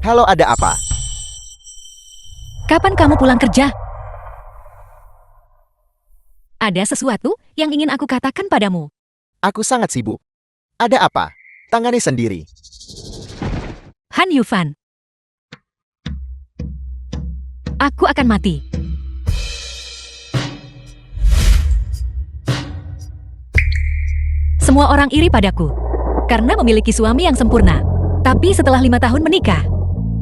Halo, ada apa? Kapan kamu pulang kerja? Ada sesuatu yang ingin aku katakan padamu. Aku sangat sibuk. Ada apa? Tangani sendiri. Han Yufan. Aku akan mati. Semua orang iri padaku karena memiliki suami yang sempurna. Tapi setelah 5 tahun menikah,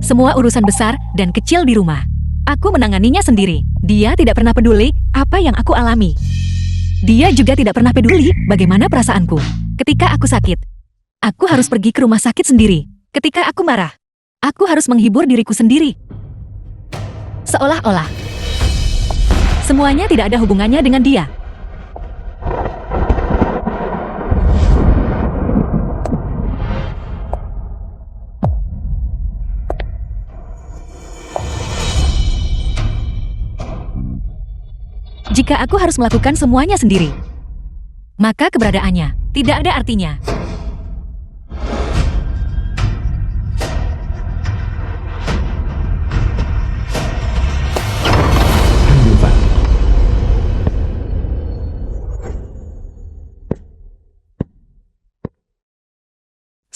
semua urusan besar dan kecil di rumah, aku menanganinya sendiri. Dia tidak pernah peduli apa yang aku alami. Dia juga tidak pernah peduli bagaimana perasaanku. Ketika aku sakit, aku harus pergi ke rumah sakit sendiri. Ketika aku marah, aku harus menghibur diriku sendiri. Seolah-olah semuanya tidak ada hubungannya dengan dia. Jika aku harus melakukan semuanya sendiri, maka keberadaannya tidak ada artinya. Han Yufan.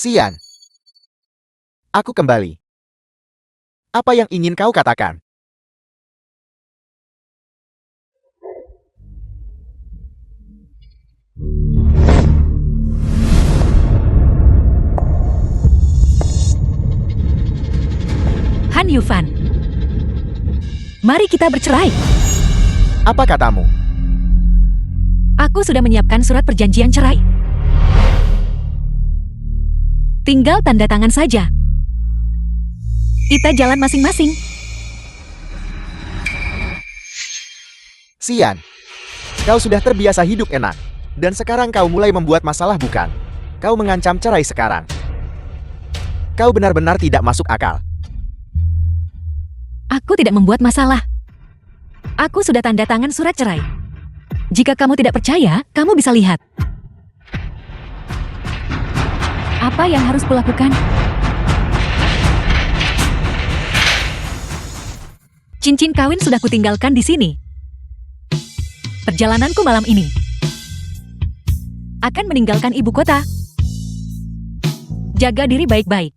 Xian. Aku kembali. Apa yang ingin kau katakan? Han Yufan, mari kita bercerai. Apa katamu? Aku sudah menyiapkan surat perjanjian cerai. Tinggal tanda tangan saja. Kita jalan masing-masing. Xian, kau sudah terbiasa hidup enak. Dan sekarang kau mulai membuat masalah, bukan? Kau mengancam cerai sekarang. Kau benar-benar tidak masuk akal. Aku tidak membuat masalah. Aku sudah tanda tangan surat cerai. Jika kamu tidak percaya, kamu bisa lihat. Apa yang harus kulakukan? Cincin kawin sudah kutinggalkan di sini. Perjalananku malam ini akan meninggalkan ibu kota. Jaga diri baik-baik.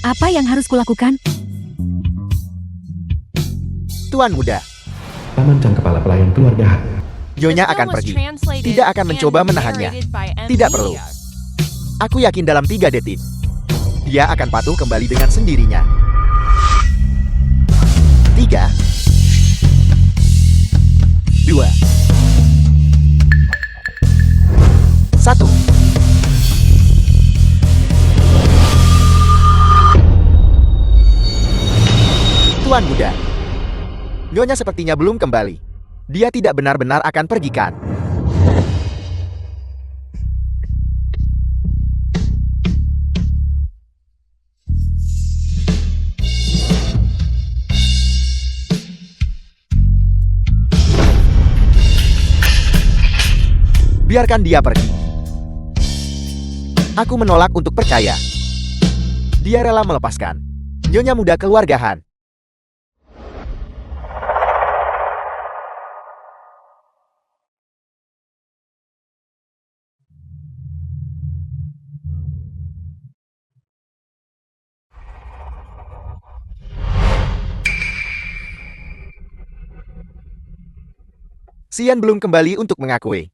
Apa yang harus kulakukan? Tuan muda, Paman Chang, kepala pelayan keluarga Han. Nyonya akan pergi. Tidak akan mencoba menahannya. Tidak perlu. Aku yakin dalam 3 detik, dia akan patuh kembali dengan sendirinya. 3, 2, 1. Tuan muda, Nyonya sepertinya belum kembali. Dia tidak benar-benar akan pergi, kan? Biarkan dia pergi. Aku menolak untuk percaya. Dia rela melepaskan Nyonya muda keluarga Han. Xian belum kembali untuk mengakui.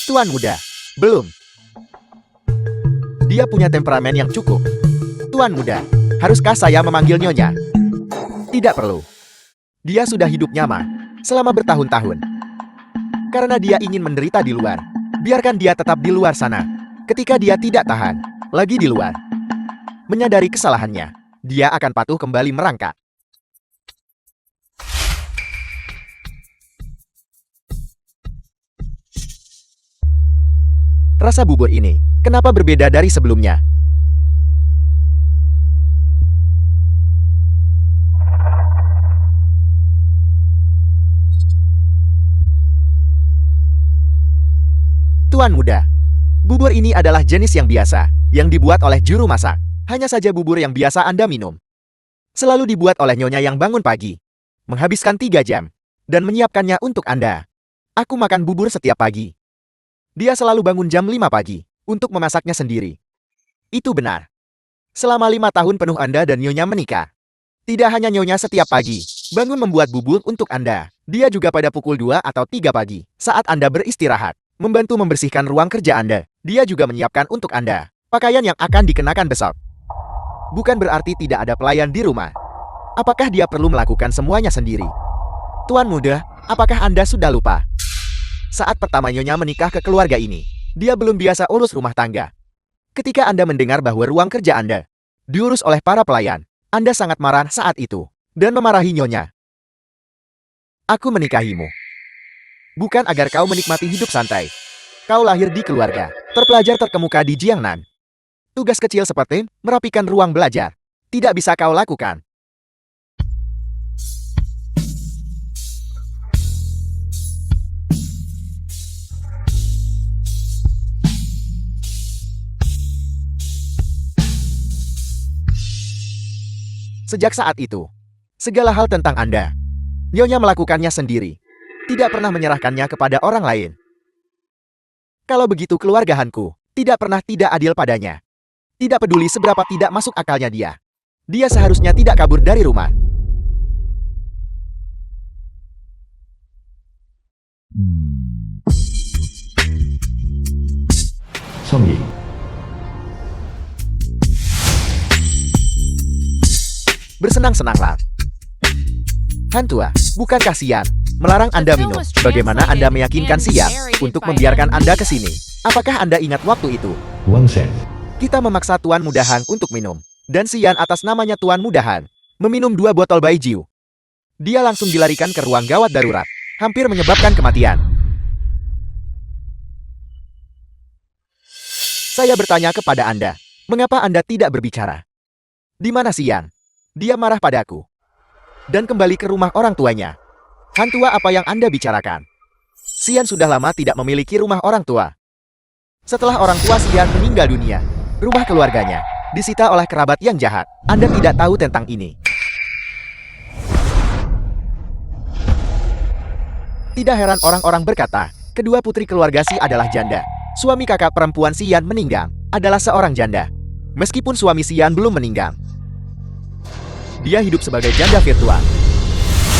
Tuan muda, belum. Dia punya temperamen yang cukup. Tuan muda, haruskah saya memanggil Nyonya? Tidak perlu. Dia sudah hidup nyaman selama bertahun-tahun. Karena dia ingin menderita di luar, biarkan dia tetap di luar sana. Ketika dia tidak tahan lagi di luar, menyadari kesalahannya, dia akan patuh kembali merangkak. Rasa bubur ini, kenapa berbeda dari sebelumnya? Tuan muda, bubur ini adalah jenis yang biasa, yang dibuat oleh juru masak. Hanya saja bubur yang biasa Anda minum. Selalu dibuat oleh nyonya yang bangun pagi, menghabiskan 3 jam, dan menyiapkannya untuk Anda. Aku makan bubur setiap pagi. Dia selalu bangun jam 5 pagi, untuk memasaknya sendiri. Itu benar. Selama 5 tahun penuh Anda dan nyonya menikah. Tidak hanya nyonya setiap pagi, bangun membuat bubur untuk Anda. Dia juga pada pukul 2 atau 3 pagi, saat Anda beristirahat, membantu membersihkan ruang kerja Anda. Dia juga menyiapkan untuk Anda pakaian yang akan dikenakan besok. Bukan berarti tidak ada pelayan di rumah. Apakah dia perlu melakukan semuanya sendiri? Tuan muda, apakah Anda sudah lupa? Saat pertama nyonya menikah ke keluarga ini, dia belum biasa urus rumah tangga. Ketika Anda mendengar bahwa ruang kerja Anda diurus oleh para pelayan, Anda sangat marah saat itu, dan memarahi nyonya. Aku menikahimu bukan agar kau menikmati hidup santai. Kau lahir di keluarga terpelajar terkemuka di Jiangnan. Tugas kecil seperti merapikan ruang belajar tidak bisa kau lakukan. Sejak saat itu, segala hal tentang Anda, nyonya melakukannya sendiri. Tidak pernah menyerahkannya kepada orang lain. Kalau begitu keluargahanku tidak pernah tidak adil padanya. Tidak peduli seberapa tidak masuk akalnya dia. Dia seharusnya tidak kabur dari rumah. Song Yi. Bersenang-senanglah. Hantua, bukan kasihan melarang Anda minum. Bagaimana Anda meyakinkan Xian untuk membiarkan Anda ke sini? Apakah Anda ingat waktu itu? Wang Shen. Kita memaksa Tuan Mudahan untuk minum. Dan Xian atas namanya Tuan Mudahan meminum 2 botol baijiu. Dia langsung dilarikan ke ruang gawat darurat, hampir menyebabkan kematian. Saya bertanya kepada Anda, mengapa Anda tidak berbicara? Di mana Xian? Dia marah padaku. Dan kembali ke rumah orang tuanya. Hantua, apa yang Anda bicarakan? Xian sudah lama tidak memiliki rumah orang tua. Setelah orang tua Xian meninggal dunia, rumah keluarganya disita oleh kerabat yang jahat. Anda tidak tahu tentang ini. Tidak heran orang-orang berkata, kedua putri keluarga Xi adalah janda. Suami kakak perempuan Xian meninggal adalah seorang janda. Meskipun suami Xian belum meninggal, dia hidup sebagai janda virtual.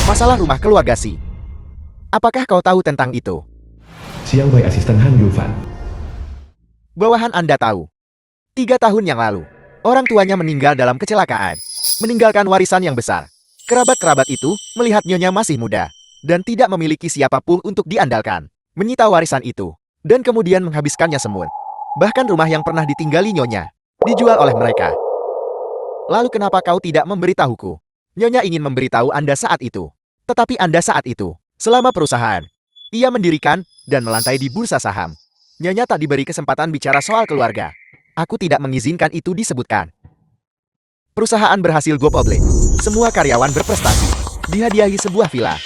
Masalah rumah keluarga Xi. Apakah kau tahu tentang itu? Xiao Wei asisten Han Yufan. Bawahan Anda tahu. 3 tahun yang lalu, orang tuanya meninggal dalam kecelakaan, meninggalkan warisan yang besar. Kerabat-kerabat itu melihat nyonya masih muda dan tidak memiliki siapapun untuk diandalkan, menyita warisan itu, dan kemudian menghabiskannya semua. Bahkan rumah yang pernah ditinggali nyonya dijual oleh mereka. Lalu kenapa kau tidak memberitahuku? Nyonya ingin memberitahu Anda saat itu. Tetapi Anda saat itu, selama perusahaan, ia mendirikan dan melantai di bursa saham. Nyonya tak diberi kesempatan bicara soal keluarga. Aku tidak mengizinkan itu disebutkan. Perusahaan berhasil go public. Semua karyawan berprestasi. Dihadiahi sebuah villa.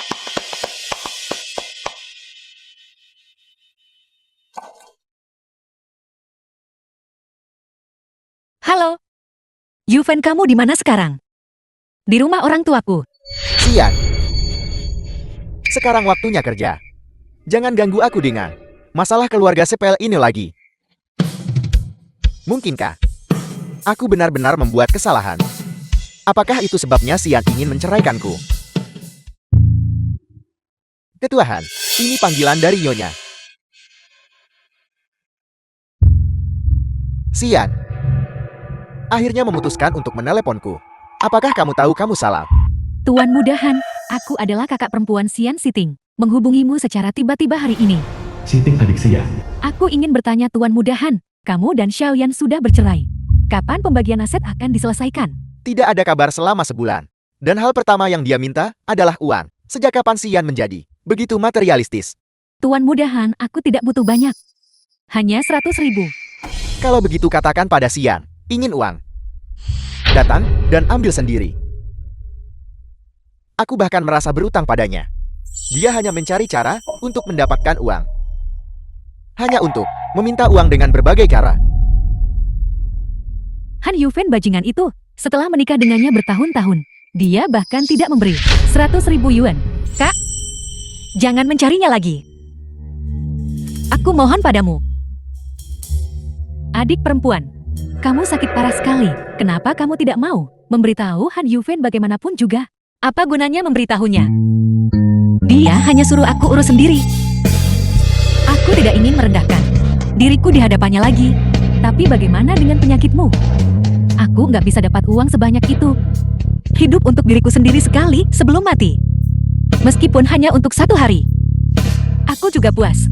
Halo. Yuven, kamu di mana sekarang? Di rumah orang tuaku. Xian. Sekarang waktunya kerja. Jangan ganggu aku dengan masalah keluarga sepele ini lagi. Mungkinkah aku benar-benar membuat kesalahan? Apakah itu sebabnya Xian ingin menceraikanku? Ketuahan, ini panggilan dari nyonya. Xian akhirnya memutuskan untuk meneleponku. Apakah kamu tahu kamu salah? Tuan Mudahan, aku adalah kakak perempuan Xian Siting. Menghubungimu secara tiba-tiba hari ini. Siting adik Xian. Aku ingin bertanya Tuan Mudahan, kamu dan Xiaoyan sudah bercerai. Kapan pembagian aset akan diselesaikan? Tidak ada kabar selama sebulan. Dan hal pertama yang dia minta adalah uang. Sejak kapan Xian menjadi begitu materialistis? Tuan Mudahan, aku tidak butuh banyak. Hanya 100.000. Kalau begitu katakan pada Xian, ingin uang. Datang dan ambil sendiri. Aku bahkan merasa berutang padanya. Dia hanya mencari cara untuk mendapatkan uang. Hanya untuk meminta uang dengan berbagai cara. Han Yufen bajingan itu, setelah menikah dengannya bertahun-tahun, dia bahkan tidak memberi 100.000 yuan. Kak, jangan mencarinya lagi. Aku mohon padamu. Adik perempuan, kamu sakit parah sekali. Kenapa kamu tidak mau memberitahu Han Yufen bagaimanapun juga? Apa gunanya memberitahunya? Dia hanya suruh aku urus sendiri. Aku tidak ingin merendahkan diriku di hadapannya lagi. Tapi bagaimana dengan penyakitmu? Aku nggak bisa dapat uang sebanyak itu. Hidup untuk diriku sendiri sekali sebelum mati. Meskipun hanya untuk 1 hari. Aku juga puas.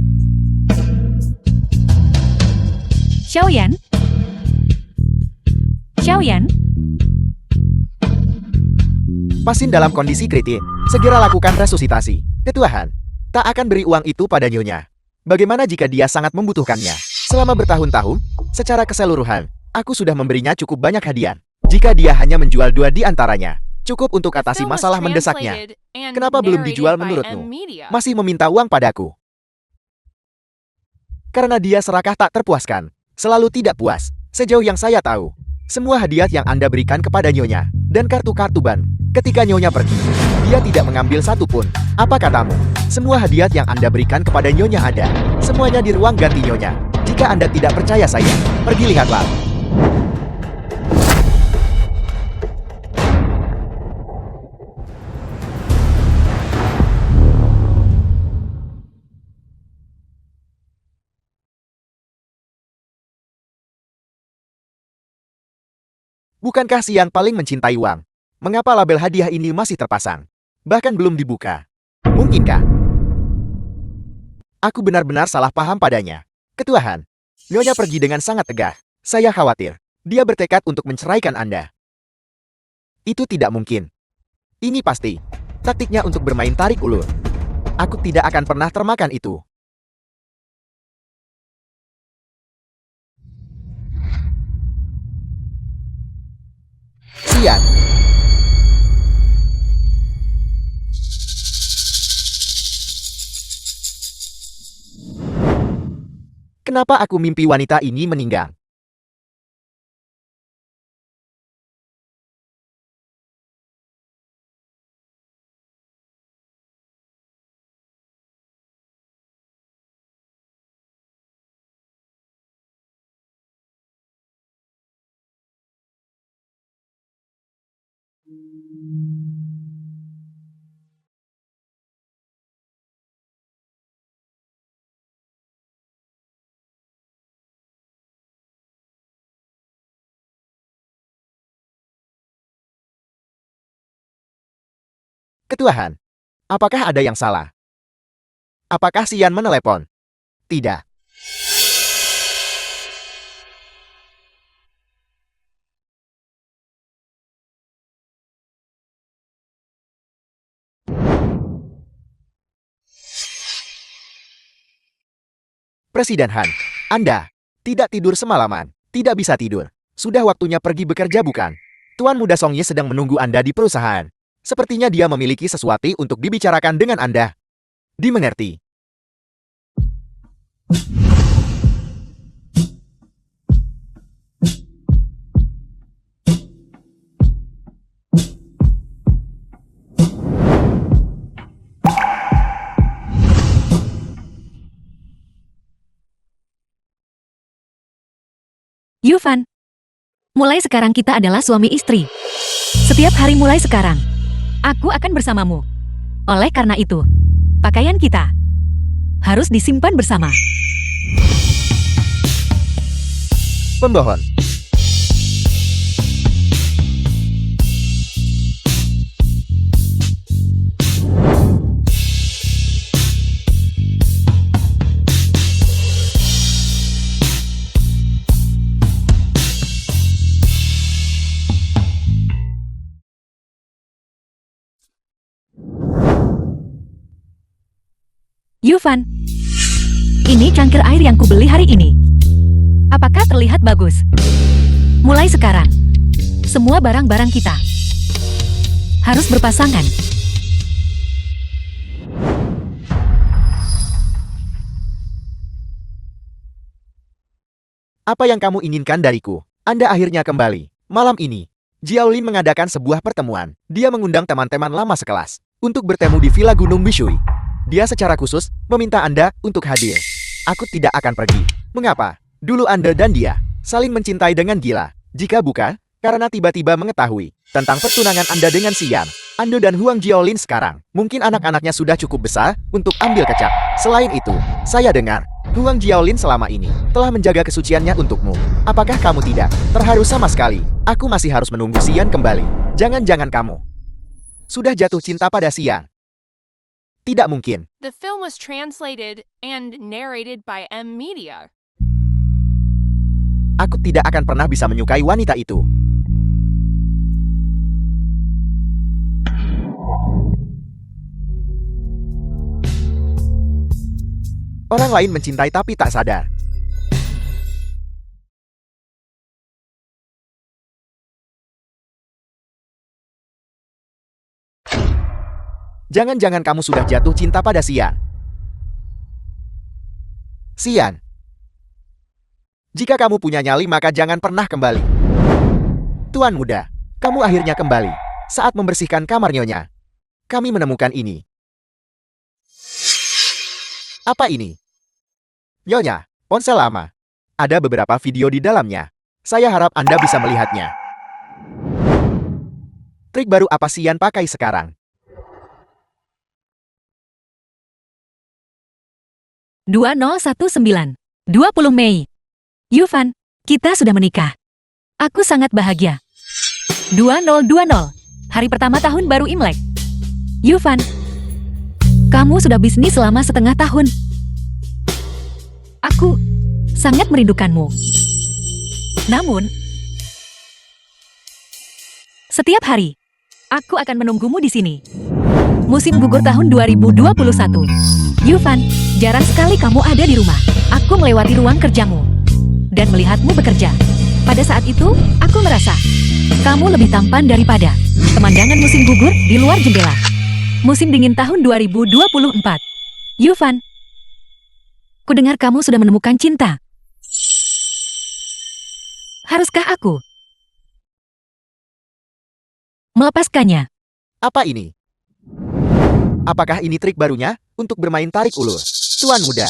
Xiaoyan? Xiaoyan? Pasien dalam kondisi kritis, segera lakukan resusitasi. Ketua Han, tak akan beri uang itu pada Nyonya. Bagaimana jika dia sangat membutuhkannya? Selama bertahun-tahun, secara keseluruhan, aku sudah memberinya cukup banyak hadiah. Jika dia hanya menjual 2 di antaranya, cukup untuk atasi masalah mendesaknya. Kenapa belum dijual menurutmu? Masih meminta uang padaku. Karena dia serakah tak terpuaskan, selalu tidak puas. Sejauh yang saya tahu, semua hadiah yang Anda berikan kepada Nyonya, dan kartu-kartu ban, ketika Nyonya pergi, dia tidak mengambil satu pun. Apa katamu? Semua hadiah yang Anda berikan kepada Nyonya ada. Semuanya di ruang ganti Nyonya. Jika Anda tidak percaya saya, pergi lihatlah. Bukankah si yang paling mencintai uang? Mengapa label hadiah ini masih terpasang? Bahkan belum dibuka. Mungkinkah aku benar-benar salah paham padanya? Ketua Han, Nyonya pergi dengan sangat tegar. Saya khawatir dia bertekad untuk menceraikan Anda. Itu tidak mungkin. Ini pasti taktiknya untuk bermain tarik ulur. Aku tidak akan pernah termakan itu. Sian. Kenapa aku mimpi wanita ini meninggal? Ketua Han, apakah ada yang salah? Apakah Sian menelepon? Tidak. Presiden Han, Anda tidak tidur semalaman, tidak bisa tidur. Sudah waktunya pergi bekerja bukan? Tuan Muda Song Yi sedang menunggu Anda di perusahaan. Sepertinya dia memiliki sesuatu untuk dibicarakan dengan Anda. Dimengerti. Yufan, mulai sekarang kita adalah suami istri. Setiap hari mulai sekarang, aku akan bersamamu. Oleh karena itu, pakaian kita harus disimpan bersama. Pembohon. Yufan, ini cangkir air yang kubeli hari ini. Apakah terlihat bagus? Mulai sekarang, semua barang-barang kita harus berpasangan. Apa yang kamu inginkan dariku? Anda akhirnya kembali. Malam ini, Jiaolin mengadakan sebuah pertemuan. Dia mengundang teman-teman lama sekelas untuk bertemu di Villa Gunung Bishui. Dia secara khusus meminta Anda untuk hadir. Aku tidak akan pergi. Mengapa? Dulu Anda dan dia saling mencintai dengan gila. Jika bukan, karena tiba-tiba mengetahui tentang pertunangan Anda dengan Xian, Ando dan Huang Jiaolin sekarang, mungkin anak-anaknya sudah cukup besar untuk ambil kecap. Selain itu, saya dengar, Huang Jiaolin selama ini telah menjaga kesuciannya untukmu. Apakah kamu tidak terharu sama sekali? Aku masih harus menunggu Xian kembali. Jangan-jangan kamu sudah jatuh cinta pada Xian. Tidak mungkin. The film was translated and narrated by M Media. Aku tidak akan pernah bisa menyukai wanita itu. Orang lain mencintai tapi tak sadar. Jangan-jangan kamu sudah jatuh cinta pada Xian. Xian. Jika kamu punya nyali maka jangan pernah kembali. Tuan muda, kamu akhirnya kembali. Saat membersihkan kamar nyonya, kami menemukan ini. Apa ini? Nyonya, ponsel lama. Ada beberapa video di dalamnya. Saya harap Anda bisa melihatnya. Trik baru apa Xian pakai sekarang? 2019, 20 Mei. Yufan, kita sudah menikah. Aku sangat bahagia. 2020, hari pertama tahun baru Imlek. Yufan, kamu sudah bisnis selama setengah tahun. Aku sangat merindukanmu. Namun, setiap hari, aku akan menunggumu di sini. Musim gugur tahun 2021. Yufan, jarang sekali kamu ada di rumah. Aku melewati ruang kerjamu dan melihatmu bekerja. Pada saat itu, aku merasa kamu lebih tampan daripada pemandangan musim gugur di luar jendela. Musim dingin tahun 2024. Yufan, kudengar kamu sudah menemukan cinta. Haruskah aku melepaskannya? Apa ini? Apakah ini trik barunya untuk bermain tarik ulur? Tuan muda,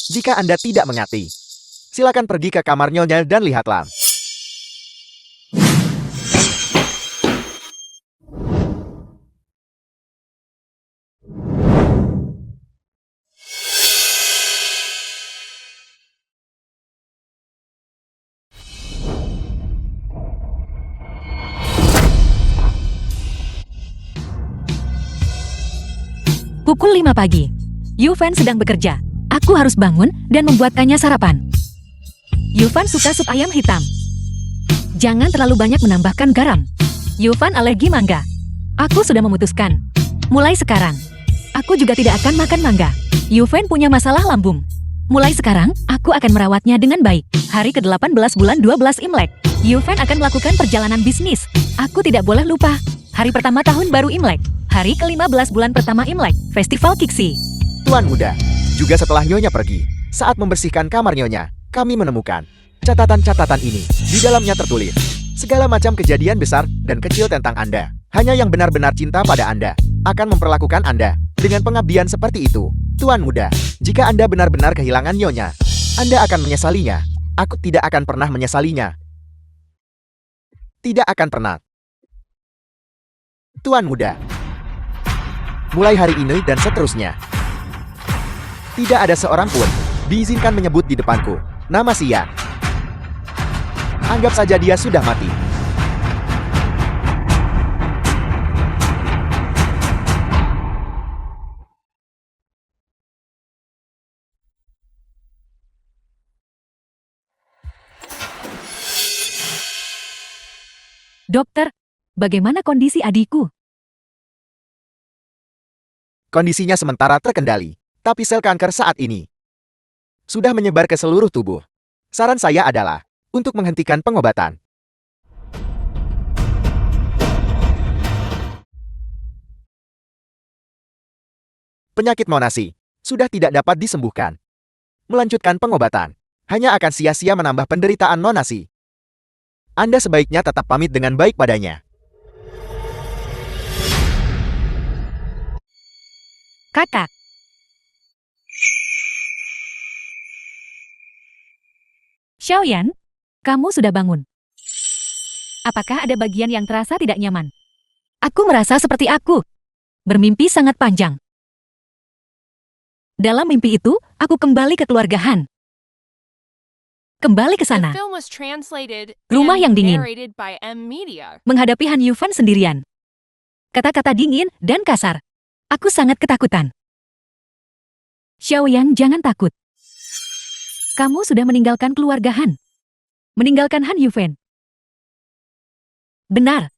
jika Anda tidak mengerti, silakan pergi ke kamar nyonya dan lihatlah. Pukul 5 pagi. Yufan sedang bekerja. Aku harus bangun dan membuatkannya sarapan. Yufan suka sup ayam hitam. Jangan terlalu banyak menambahkan garam. Yufan alergi mangga. Aku sudah memutuskan. Mulai sekarang, aku juga tidak akan makan mangga. Yufan punya masalah lambung. Mulai sekarang, aku akan merawatnya dengan baik. Hari ke-18 bulan 12 Imlek. Yufan akan melakukan perjalanan bisnis. Aku tidak boleh lupa. Hari pertama tahun baru Imlek. Hari ke-15 bulan pertama Imlek. Festival Kiksi. Tuan muda, juga setelah nyonya pergi, saat membersihkan kamar nyonya, kami menemukan catatan-catatan ini. Di dalamnya tertulis segala macam kejadian besar dan kecil tentang Anda. Hanya yang benar-benar cinta pada Anda akan memperlakukan Anda dengan pengabdian seperti itu. Tuan muda, jika Anda benar-benar kehilangan nyonya, Anda akan menyesalinya. Aku tidak akan pernah menyesalinya. Tidak akan pernah. Tuan muda, mulai hari ini dan seterusnya, tidak ada seorang pun diizinkan menyebut di depanku nama Xian. Anggap saja dia sudah mati. Dokter, bagaimana kondisi adikku? Kondisinya sementara terkendali, tapi sel kanker saat ini sudah menyebar ke seluruh tubuh. Saran saya adalah untuk menghentikan pengobatan. Penyakit Monasi sudah tidak dapat disembuhkan. Melanjutkan pengobatan hanya akan sia-sia menambah penderitaan Nona Si. Anda sebaiknya tetap pamit dengan baik padanya. Kakak. Xiaoyan, kamu sudah bangun. Apakah ada bagian yang terasa tidak nyaman? Aku merasa seperti aku. Bermimpi sangat panjang. Dalam mimpi itu, aku kembali ke keluarga Han. Kembali ke The sana, film was translated Rumah yang and dingin. narrated by M Media. menghadapi Han Yufan sendirian. Kata-kata dingin dan kasar. Aku sangat ketakutan. Xiaoyan, jangan takut. Kamu sudah meninggalkan keluarga Han. Meninggalkan Han Yufan. Benar.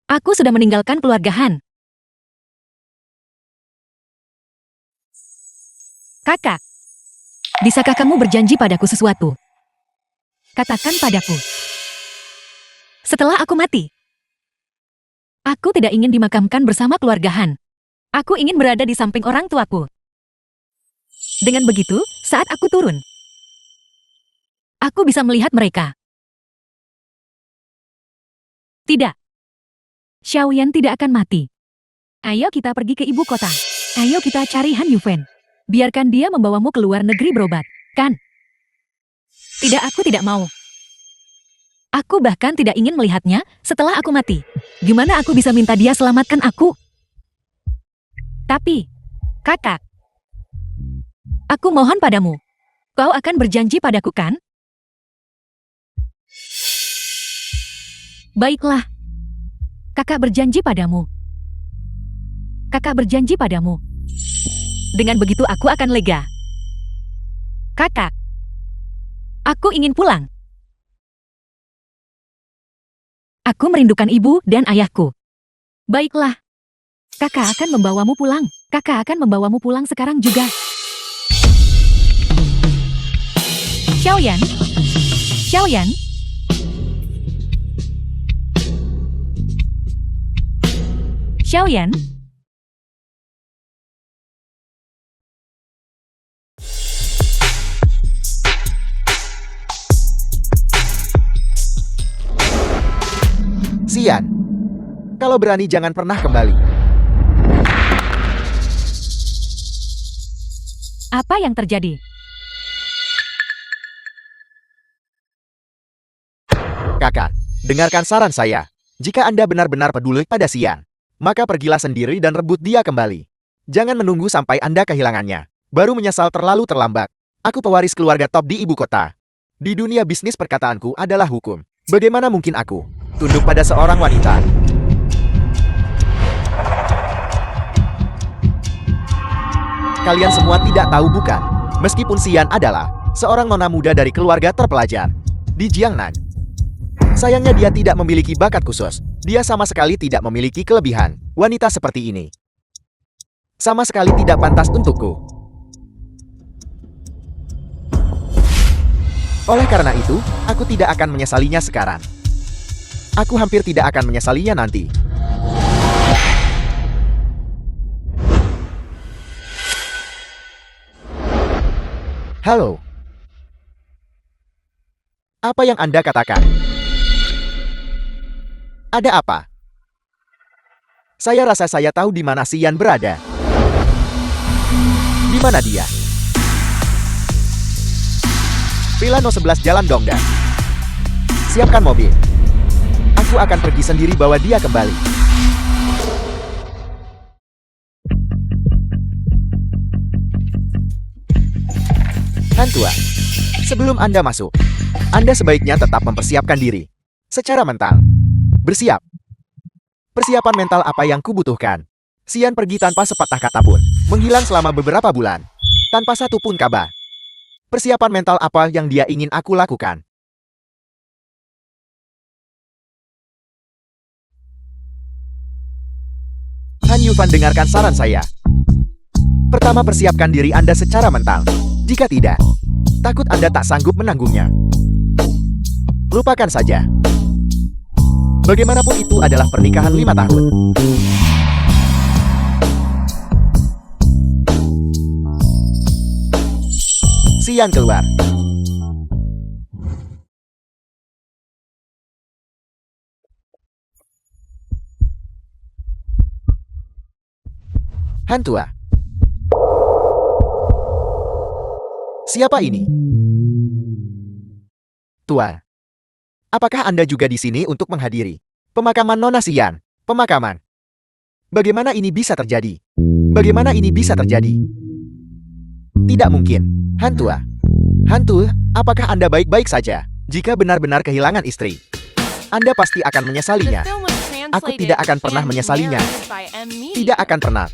Aku sudah meninggalkan keluarga Han. Kakak, bisakah kamu berjanji padaku sesuatu? Katakan padaku. Setelah aku mati, aku tidak ingin dimakamkan bersama keluarga Han. Aku ingin berada di samping orang tuaku. Dengan begitu, saat aku turun, aku bisa melihat mereka. Tidak. Xiaoyan tidak akan mati. Ayo kita pergi ke ibu kota. Ayo kita cari Han Yufan. Biarkan dia membawamu ke luar negeri berobat, kan? Tidak, aku tidak mau. Aku bahkan tidak ingin melihatnya setelah aku mati. Gimana aku bisa minta dia selamatkan aku? Tapi, kakak, aku mohon padamu. Kau akan berjanji padaku, kan? Baiklah. Kakak berjanji padamu. Kakak berjanji padamu. Dengan begitu aku akan lega. Kakak, aku ingin pulang. Aku merindukan ibu dan ayahku. Baiklah. Kakak akan membawamu pulang. Kakak akan membawamu pulang sekarang juga. Xiaoyan. Xiaoyan. Xiaoyan. Xian, kalau berani jangan pernah kembali. Apa yang terjadi? Kakak, dengarkan saran saya. Jika Anda benar-benar peduli pada Xian, maka pergilah sendiri dan rebut dia kembali. Jangan menunggu sampai Anda kehilangannya. Baru menyesal terlalu terlambat. Aku pewaris keluarga top di ibu kota. Di dunia bisnis perkataanku adalah hukum. Bagaimana mungkin aku tunduk pada seorang wanita? Kalian semua tidak tahu bukan? Meskipun Xian adalah seorang nona muda dari keluarga terpelajar di Jiangnan. Sayangnya dia tidak memiliki bakat khusus. Dia sama sekali tidak memiliki kelebihan. Wanita seperti ini sama sekali tidak pantas untukku. Oleh karena itu, aku tidak akan menyesalinya sekarang. Aku hampir tidak akan menyesalinya nanti. Halo. Apa yang Anda katakan? Ada apa? Saya rasa saya tahu di mana Xian berada. Di mana dia? Villa No 11 Jalan Dongda. Siapkan mobil. Aku akan pergi sendiri bawa dia kembali. Han tua, sebelum Anda masuk, Anda sebaiknya tetap mempersiapkan diri. Secara mental. Bersiap. Persiapan mental apa yang kubutuhkan? Xian pergi tanpa sepatah kata pun. Menghilang selama beberapa bulan. Tanpa satu pun kabar. Persiapan mental apa yang dia ingin aku lakukan? Han Yufan, dengarkan saran saya. Pertama, persiapkan diri Anda secara mental. Jika tidak, takut Anda tak sanggup menanggungnya. Lupakan saja. Bagaimanapun itu adalah pernikahan 5 tahun. Xian keluar. Hantua. Siapa ini? Tua. Apakah Anda juga di sini untuk menghadiri pemakaman Nona Xian? Pemakaman. Bagaimana ini bisa terjadi? Bagaimana ini bisa terjadi? Tidak mungkin. Hantua. Hantu, apakah Anda baik-baik saja? Jika benar-benar kehilangan istri, Anda pasti akan The menyesalinya. film was Aku translated tidak akan pernah and menyesalinya. narrated by M. Media. Tidak akan pernah.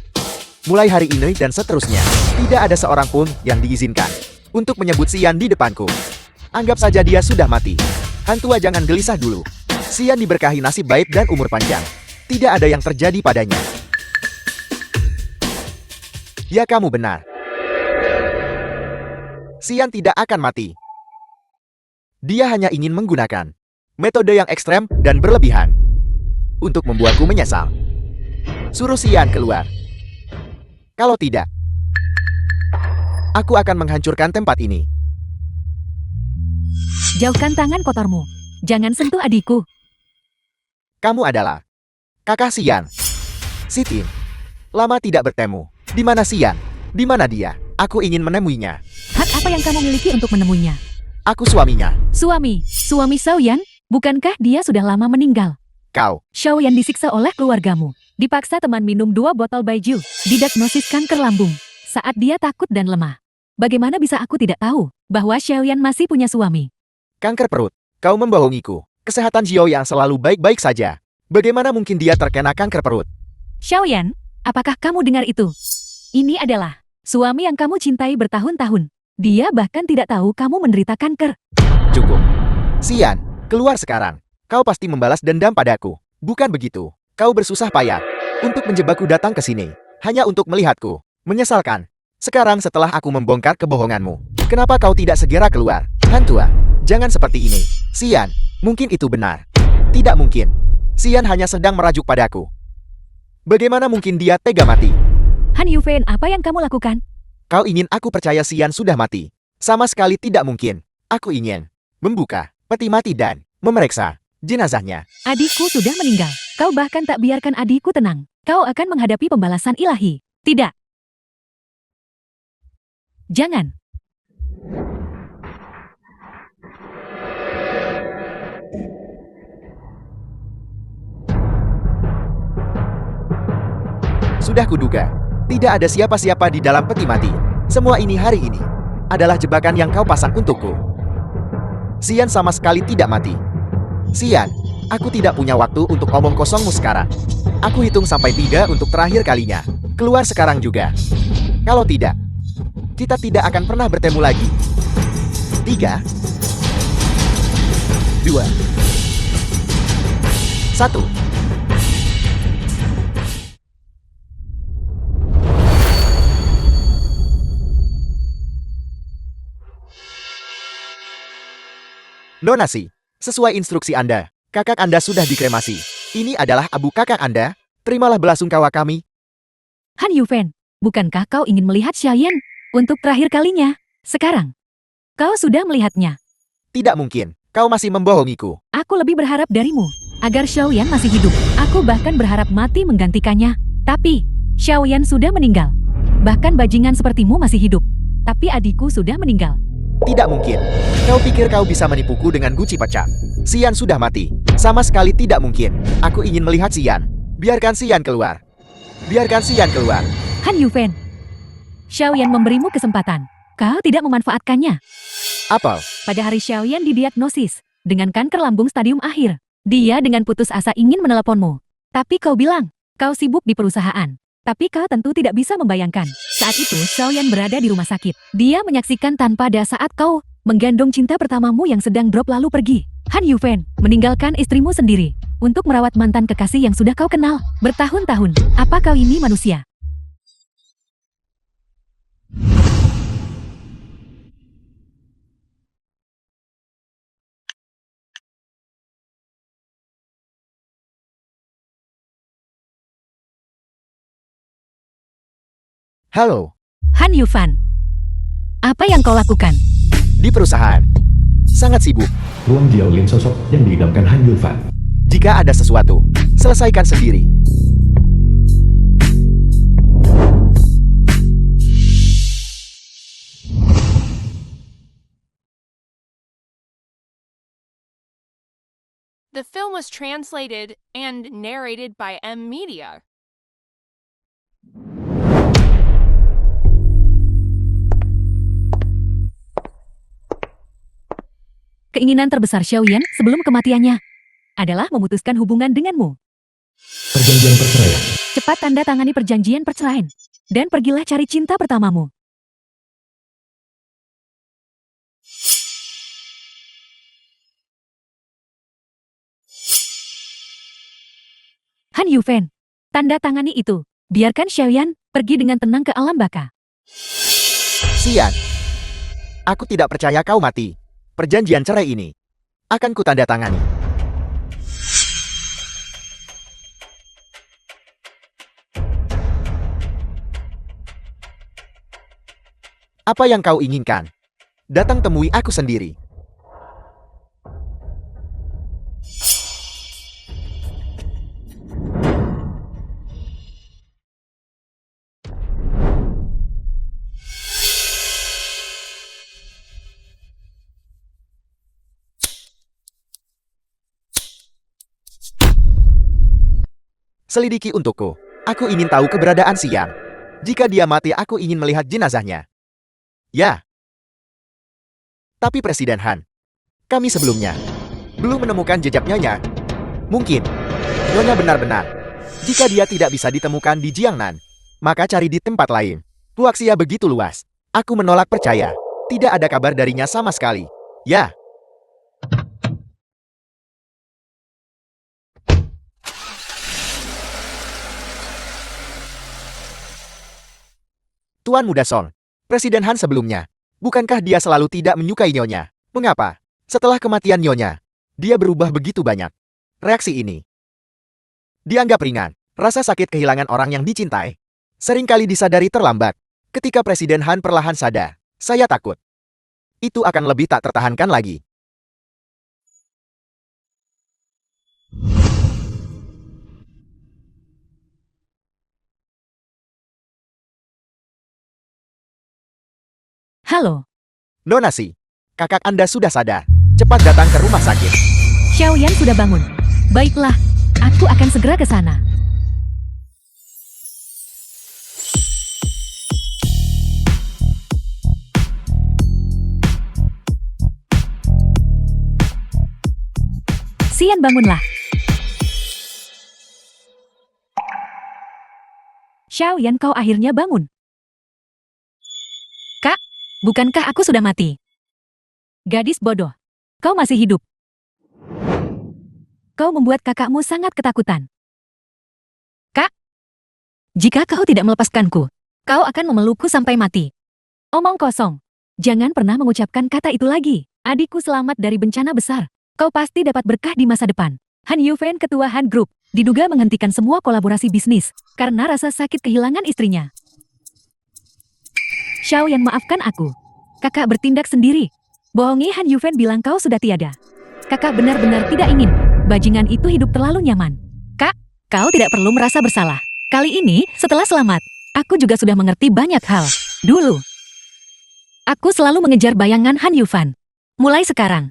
Mulai hari ini dan seterusnya, tidak ada seorang pun yang diizinkan untuk menyebut Xian di depanku. Anggap saja dia sudah mati. Hantua, jangan gelisah dulu. Xian diberkahi nasib baik dan umur panjang. Tidak ada yang terjadi padanya. Ya, kamu benar. Xian tidak akan mati. Dia hanya ingin menggunakan metode yang ekstrem dan berlebihan untuk membuatku menyesal. Suruh Xian keluar. Kalau tidak, aku akan menghancurkan tempat ini. Jauhkan tangan kotormu. Jangan sentuh adikku. Kamu adalah kakak Xian. Sitin. Lama tidak bertemu. Di mana Xian? Di mana dia? Aku ingin menemuinya. Hak apa yang kamu miliki untuk menemuinya? Aku suaminya. Suami Xiaoyan? Bukankah dia sudah lama meninggal? Kau. Xiaoyan disiksa oleh keluargamu. Dipaksa teman minum 2 botol baijiu. Didiagnosis kanker lambung. Saat dia takut dan lemah. Bagaimana bisa aku tidak tahu bahwa Xiaoyan masih punya suami? Kanker perut. Kau membohongiku. Kesehatan Xiao yang selalu baik-baik saja. Bagaimana mungkin dia terkena kanker perut? Xiaoyan, apakah kamu dengar itu? Ini adalah suami yang kamu cintai bertahun-tahun. Dia bahkan tidak tahu kamu menderita kanker. Cukup. Xian, keluar sekarang. Kau pasti membalas dendam padaku. Bukan begitu. Kau bersusah payah untuk menjebakku datang ke sini. Hanya untuk melihatku. Menyesalkan. Sekarang setelah aku membongkar kebohonganmu, kenapa kau tidak segera keluar? Hantua, jangan seperti ini. Xian, mungkin itu benar. Tidak mungkin. Xian hanya sedang merajuk padaku. Bagaimana mungkin dia tega mati? Han Yufen, apa yang kamu lakukan? Kau ingin aku percaya Xian sudah mati? Sama sekali tidak mungkin. Aku ingin membuka peti mati dan memeriksa jenazahnya. Adikku sudah meninggal. Kau bahkan tak biarkan adikku tenang. Kau akan menghadapi pembalasan ilahi. Tidak. Jangan. Sudah kuduga. Tidak ada siapa-siapa di dalam peti mati. Semua ini hari ini adalah jebakan yang kau pasang untukku. Xian sama sekali tidak mati. Xian, aku tidak punya waktu untuk omong kosongmu sekarang. Aku hitung sampai 3 untuk terakhir kalinya. Keluar sekarang juga. Kalau tidak, kita tidak akan pernah bertemu lagi. 3, 2, 1. Donasi. Sesuai instruksi Anda, kakak Anda sudah dikremasi. Ini adalah abu kakak Anda. Terimalah belasungkawa kami. Han Yufen, bukankah kau ingin melihat Xiaoyan untuk terakhir kalinya? Sekarang, kau sudah melihatnya. Tidak mungkin. Kau masih membohongiku. Aku lebih berharap darimu agar Xiaoyan masih hidup. Aku bahkan berharap mati menggantikannya. Tapi, Xiaoyan sudah meninggal. Bahkan bajingan sepertimu masih hidup. Tapi adikku sudah meninggal. Tidak mungkin. Kau pikir kau bisa menipuku dengan guci pecah? Xian sudah mati. Sama sekali tidak mungkin. Aku ingin melihat Xian. Biarkan Xian keluar. Biarkan Xian keluar. Han Yufen, Xiaoyan memberimu kesempatan. Kau tidak memanfaatkannya. Apa? Pada hari Xiaoyan didiagnosis dengan kanker lambung stadium akhir. Dia dengan putus asa ingin meneleponmu. Tapi kau bilang, kau sibuk di perusahaan. Tapi kau tentu tidak bisa membayangkan. Saat itu, Xiaoyan berada di rumah sakit. Dia menyaksikan tanpa ada saat kau menggendong cinta pertamamu yang sedang drop lalu pergi. Han Yufen, meninggalkan istrimu sendiri untuk merawat mantan kekasih yang sudah kau kenal bertahun-tahun. Apa kau ini manusia? Halo. Han Yufan, Apa yang kau lakukan? Di perusahaan. Sangat sibuk. Luang Jiaolin sosok yang diidamkan Han Yulfan. Jika ada sesuatu, selesaikan sendiri. The film was translated and narrated by M Media. Keinginan terbesar Xiaoyan sebelum kematiannya adalah memutuskan hubungan denganmu. Perjanjian perceraian. Cepat tanda tangani perjanjian perceraian. Dan pergilah cari cinta pertamamu. Han Yufan, tanda tangani itu. Biarkan Xiaoyan pergi dengan tenang ke alam baka. Xian. Aku tidak percaya kau mati. Perjanjian cerai ini akan kutandatangani. Apa yang kau inginkan? Datang temui aku sendiri. Selidiki untukku. Aku ingin tahu keberadaan Xian. Jika dia mati, aku ingin melihat jenazahnya. Ya. Tapi Presiden Han, kami sebelumnya belum menemukan jejak Nyonya. Mungkin Nyonya benar-benar. Jika dia tidak bisa ditemukan di Jiangnan, maka cari di tempat lain. Puaxia begitu luas. Aku menolak percaya. Tidak ada kabar darinya sama sekali. Ya. Tuan Muda Song, Presiden Han sebelumnya, bukankah dia selalu tidak menyukai Nyonya? Mengapa? Setelah kematian Nyonya, dia berubah begitu banyak. Reaksi ini dianggap ringan. Rasa sakit kehilangan orang yang dicintai seringkali disadari terlambat. Ketika Presiden Han perlahan sadar, saya takut itu akan lebih tak tertahankan lagi. Halo, Nona Si, kakak Anda sudah sadar. Cepat datang ke rumah sakit. Xiaoyan sudah bangun. Baiklah, aku akan segera ke sana. Xian, bangunlah. Xiaoyan, kau akhirnya bangun. Kak, bukankah aku sudah mati? Gadis bodoh, kau masih hidup. Kau membuat kakakmu sangat ketakutan. Kak, jika kau tidak melepaskanku, kau akan memelukku sampai mati. Omong kosong. Jangan pernah mengucapkan kata itu lagi. Adikku selamat dari bencana besar. Kau pasti dapat berkah di masa depan. Han Yufan, ketua Han Group, diduga menghentikan semua kolaborasi bisnis karena rasa sakit kehilangan istrinya. Xiaoyan, maafkan aku. Kakak bertindak sendiri. Bohongi Han Yufan bilang kau sudah tiada. Kakak benar-benar tidak ingin bajingan itu hidup terlalu nyaman. Kak, kau tidak perlu merasa bersalah. Kali ini, setelah selamat, aku juga sudah mengerti banyak hal. Dulu, aku selalu mengejar bayangan Han Yufan. Mulai sekarang,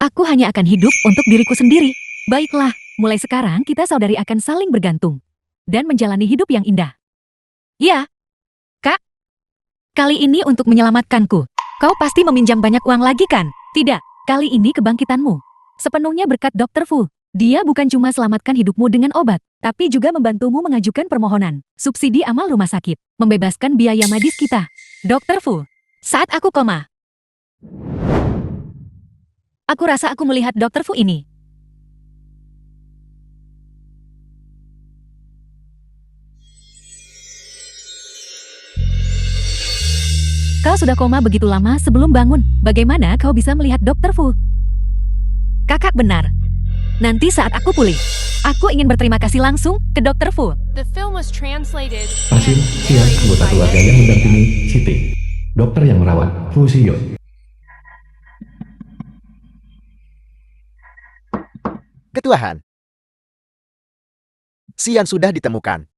aku hanya akan hidup untuk diriku sendiri. Baiklah, mulai sekarang kita saudari akan saling bergantung dan menjalani hidup yang indah. Ya, Kak. Kali ini untuk menyelamatkanku. Kau pasti meminjam banyak uang lagi kan? Tidak, kali ini kebangkitanmu sepenuhnya berkat Dr. Fu. Dia bukan cuma selamatkan hidupmu dengan obat, tapi juga membantumu mengajukan permohonan subsidi amal rumah sakit, membebaskan biaya medis kita. Dr. Fu, saat aku koma, aku rasa aku melihat Dr. Fu ini. Kau sudah koma begitu lama sebelum bangun. Bagaimana kau bisa melihat Dr. Fu? Kakak benar. Nanti saat aku pulih, aku ingin berterima kasih langsung ke Dr. Fu. The film was translated Pasien, and Xian, narrated anggota by keluarga M yang Media. mendampingi Siti. dokter yang merawat Fusion. Ketua Han. Xian sudah ditemukan.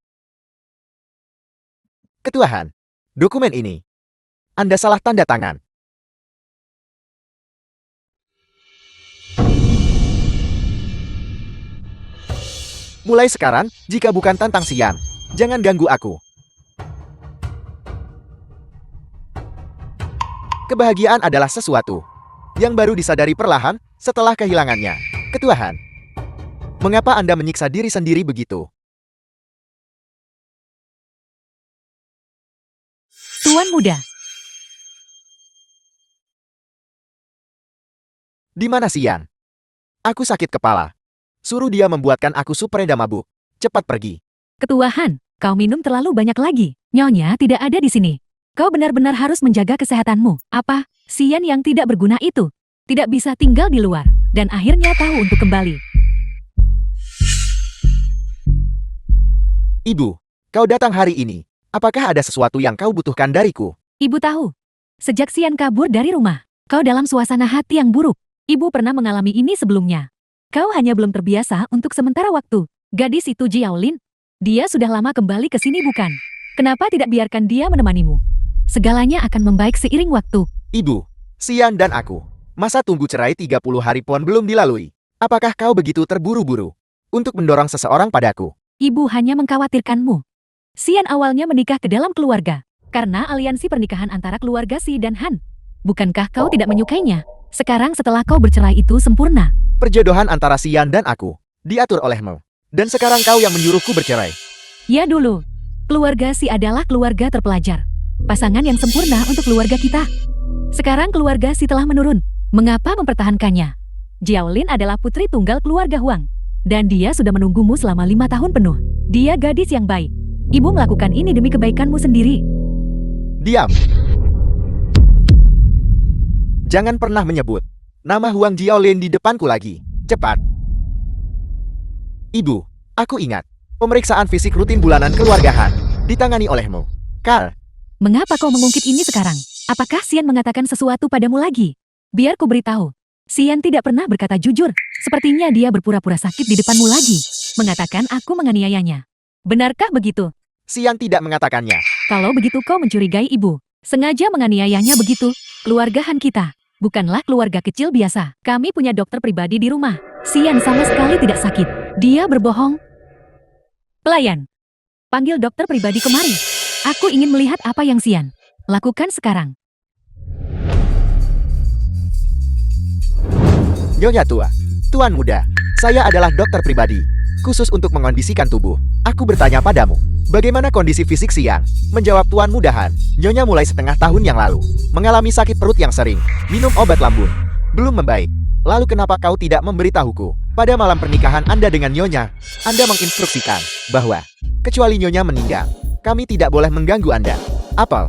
Ketua Han, dokumen ini. Anda salah tanda tangan. Mulai sekarang, jika bukan tentang Xian, jangan ganggu aku. Kebahagiaan adalah sesuatu yang baru disadari perlahan setelah kehilangannya. Ketua Han, mengapa Anda menyiksa diri sendiri begitu? Tuan muda, Di mana Xian? Aku sakit kepala. Suruh dia membuatkan aku sup reda mabuk. Cepat pergi. Ketua Han, kau minum terlalu banyak lagi. Nyonya tidak ada di sini. Kau benar-benar harus menjaga kesehatanmu. Apa? Xian yang tidak berguna itu tidak bisa tinggal di luar dan akhirnya tahu untuk kembali. Ibu, kau datang hari ini. Apakah ada sesuatu yang kau butuhkan dariku? Ibu tahu, sejak Xian kabur dari rumah, kau dalam suasana hati yang buruk. Ibu pernah mengalami ini sebelumnya. Kau hanya belum terbiasa untuk sementara waktu. Gadis itu Jiaolin. Dia sudah lama kembali ke sini bukan? Kenapa tidak biarkan dia menemanimu? Segalanya akan membaik seiring waktu. Ibu, Xian dan aku. Masa tunggu cerai 30 hari pun belum dilalui. Apakah kau begitu terburu-buru untuk mendorong seseorang padaku? Ibu hanya mengkhawatirkanmu. Xian awalnya menikah ke dalam keluarga karena aliansi pernikahan antara keluarga Si dan Han. Bukankah kau tidak menyukainya? Sekarang setelah kau bercerai itu sempurna. Perjodohan antara Xian dan aku diatur olehmu. Dan sekarang kau yang menyuruhku bercerai. Ya dulu, keluarga Si adalah keluarga terpelajar. Pasangan yang sempurna untuk keluarga kita. Sekarang keluarga Si telah menurun. Mengapa mempertahankannya? Jiaolin adalah putri tunggal keluarga Huang. Dan dia sudah menunggumu selama 5 tahun penuh. Dia gadis yang baik. Ibu melakukan ini demi kebaikanmu sendiri. Diam. Jangan pernah menyebut nama Huang Jiaolin di depanku lagi. Cepat. Ibu, aku ingat. Pemeriksaan fisik rutin bulanan keluarga Han ditangani olehmu. Carl, Mengapa kau mengungkit ini sekarang? Apakah Xian mengatakan sesuatu padamu lagi? Biar ku beritahu. Xian tidak pernah berkata jujur. Sepertinya dia berpura-pura sakit di depanmu lagi. Mengatakan aku menganiayanya. Benarkah begitu? Xian tidak mengatakannya. Kalau begitu kau mencurigai ibu. Sengaja menganiayanya begitu. Keluarga Han kita bukanlah keluarga kecil biasa. Kami punya dokter pribadi di rumah. Xian sama sekali tidak sakit. Dia berbohong. Pelayan, panggil dokter pribadi kemari. Aku ingin melihat apa yang Xian lakukan sekarang. Nyonya tua, Tuan muda, saya adalah dokter pribadi, khusus untuk mengondisikan tubuh. Aku bertanya padamu, bagaimana kondisi fisik Xian? Menjawab Tuan muda Han, Nyonya mulai setengah tahun yang lalu mengalami sakit perut yang sering, minum obat lambung, belum membaik. Lalu kenapa kau tidak memberitahuku? Pada malam pernikahan Anda dengan Nyonya, Anda menginstruksikan bahwa kecuali Nyonya meninggal, kami tidak boleh mengganggu Anda. Apel,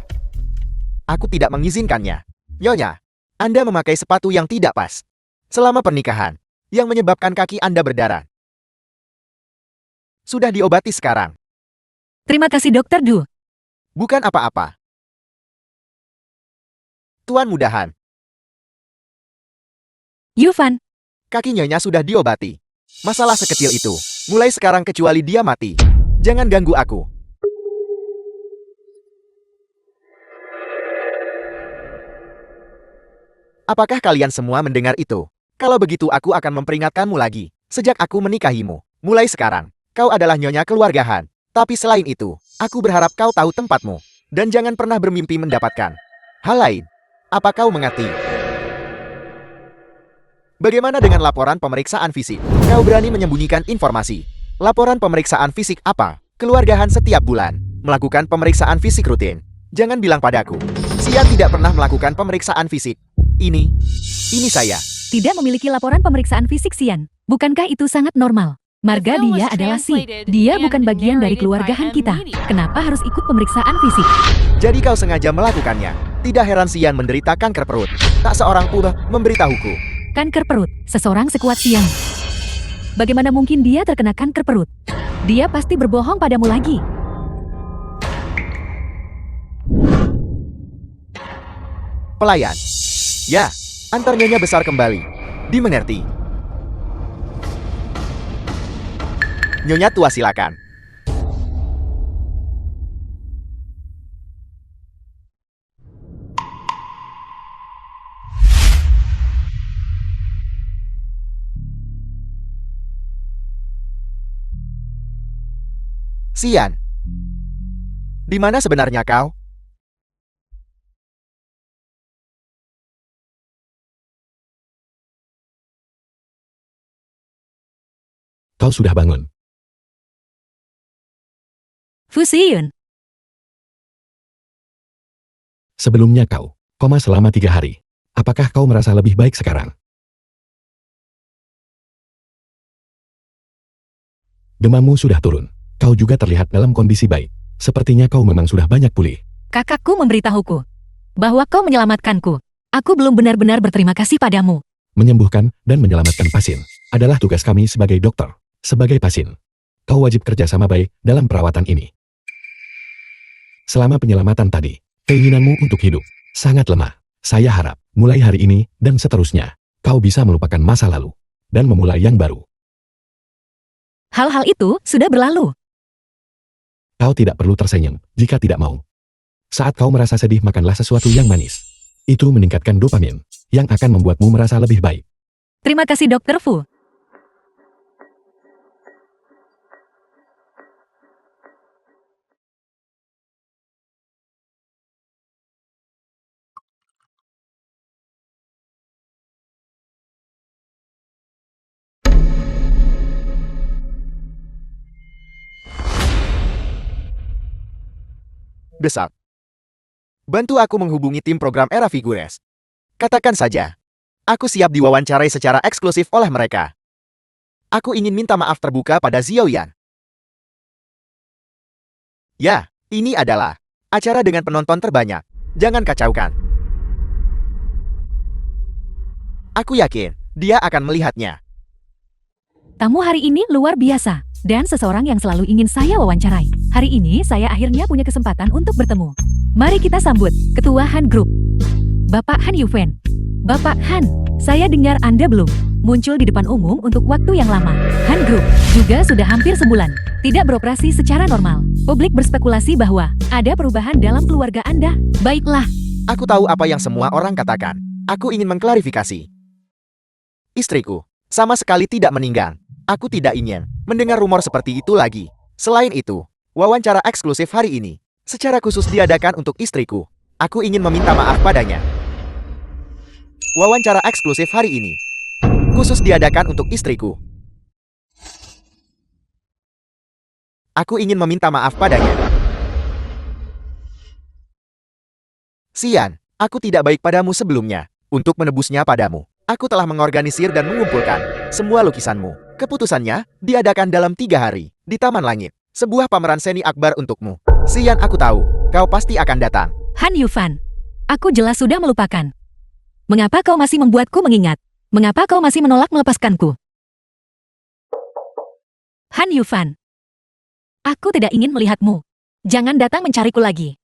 aku tidak mengizinkannya. Nyonya, Anda memakai sepatu yang tidak pas selama pernikahan, yang menyebabkan kaki Anda berdarah. Sudah diobati sekarang. Terima kasih Dokter Du. Bukan apa-apa. Tuan muda Han, Yufan, kaki Nyonya sudah diobati. Masalah sekecil itu. Mulai sekarang kecuali dia mati, jangan ganggu aku. Apakah kalian semua mendengar itu? Kalau begitu aku akan memperingatkanmu lagi. Sejak aku menikahimu, mulai sekarang, kau adalah Nyonya keluarga Han. Tapi selain itu, aku berharap kau tahu tempatmu. Dan jangan pernah bermimpi mendapatkan hal lain. Apa kau mengerti? Bagaimana dengan laporan pemeriksaan fisik? Kau berani menyembunyikan informasi. Laporan pemeriksaan fisik apa? Keluarga Han setiap bulan melakukan pemeriksaan fisik rutin. Jangan bilang padaku, Xian tidak pernah melakukan pemeriksaan fisik. Ini saya. tidak memiliki laporan pemeriksaan fisik Xian. Bukankah itu sangat normal? Marga The film dia was adalah Si. translated Dia and bukan bagian dari narrated keluarga by Han M. kita. Media. Kenapa harus ikut pemeriksaan fisik? Jadi kau sengaja melakukannya. Tidak heran Xian menderita kanker perut. Tak seorang pun memberitahuku. Kanker perut, seseorang sekuat Xian. Bagaimana mungkin dia terkena kanker perut? Dia pasti berbohong padamu lagi. pelayan. Ya, antar Nyonya besar kembali. Dimengerti. Nyonya tua silakan. Xian, di mana sebenarnya kau? Kau sudah bangun. Fu Xiyun, Sebelumnya kau koma selama 3 hari. Apakah kau merasa lebih baik sekarang? Demammu sudah turun. Kau juga terlihat dalam kondisi baik. Sepertinya kau memang sudah banyak pulih. kakakku memberitahuku bahwa kau menyelamatkanku. Aku belum benar-benar berterima kasih padamu. Menyembuhkan dan menyelamatkan pasien adalah tugas kami sebagai dokter. Sebagai pasien, kau wajib kerja sama baik dalam perawatan ini. Selama penyelamatan tadi, keinginanmu untuk hidup sangat lemah. Saya harap, mulai hari ini dan seterusnya, kau bisa melupakan masa lalu dan memulai yang baru. Hal-hal itu sudah berlalu. Kau tidak perlu tersenyum jika tidak mau. Saat kau merasa sedih, makanlah sesuatu yang manis. Itu meningkatkan dopamin, yang akan membuatmu merasa lebih baik. Terima kasih Dokter Fu. Besar. Bantu aku menghubungi tim program Era Figures. Katakan saja, aku siap diwawancarai secara eksklusif oleh mereka. Aku ingin minta maaf terbuka pada Xiaoyan. Ya, ini adalah acara dengan penonton terbanyak. Jangan kacaukan. Aku yakin dia akan melihatnya. Tamu hari ini luar biasa, dan seseorang yang selalu ingin saya wawancarai. Hari ini saya akhirnya punya kesempatan untuk bertemu. Mari kita sambut Ketua Han Group, Bapak Han Yufen. Bapak Han, saya dengar Anda belum muncul di depan umum untuk waktu yang lama. Han Group juga sudah hampir sebulan tidak beroperasi secara normal. Publik berspekulasi bahwa ada perubahan dalam keluarga Anda. Baiklah, Aku tahu apa yang semua orang katakan. Aku ingin mengklarifikasi. Istriku sama sekali tidak meninggal. Aku tidak ingin mendengar rumor seperti itu lagi. Selain itu, wawancara eksklusif hari ini secara khusus diadakan untuk istriku. Aku ingin meminta maaf padanya. Wawancara eksklusif hari ini khusus diadakan untuk istriku. Aku ingin meminta maaf padanya. Xian, aku tidak baik padamu sebelumnya. Untuk menebusnya padamu, aku telah mengorganisir dan mengumpulkan semua lukisanmu. Keputusannya diadakan dalam 3 hari di Taman Langit. Sebuah pameran seni akbar untukmu. Xian, aku tahu kau pasti akan datang. Han Yufan, aku jelas sudah melupakan. Mengapa kau masih membuatku mengingat? Mengapa kau masih menolak melepaskanku? Han Yufan, aku tidak ingin melihatmu. Jangan datang mencariku lagi.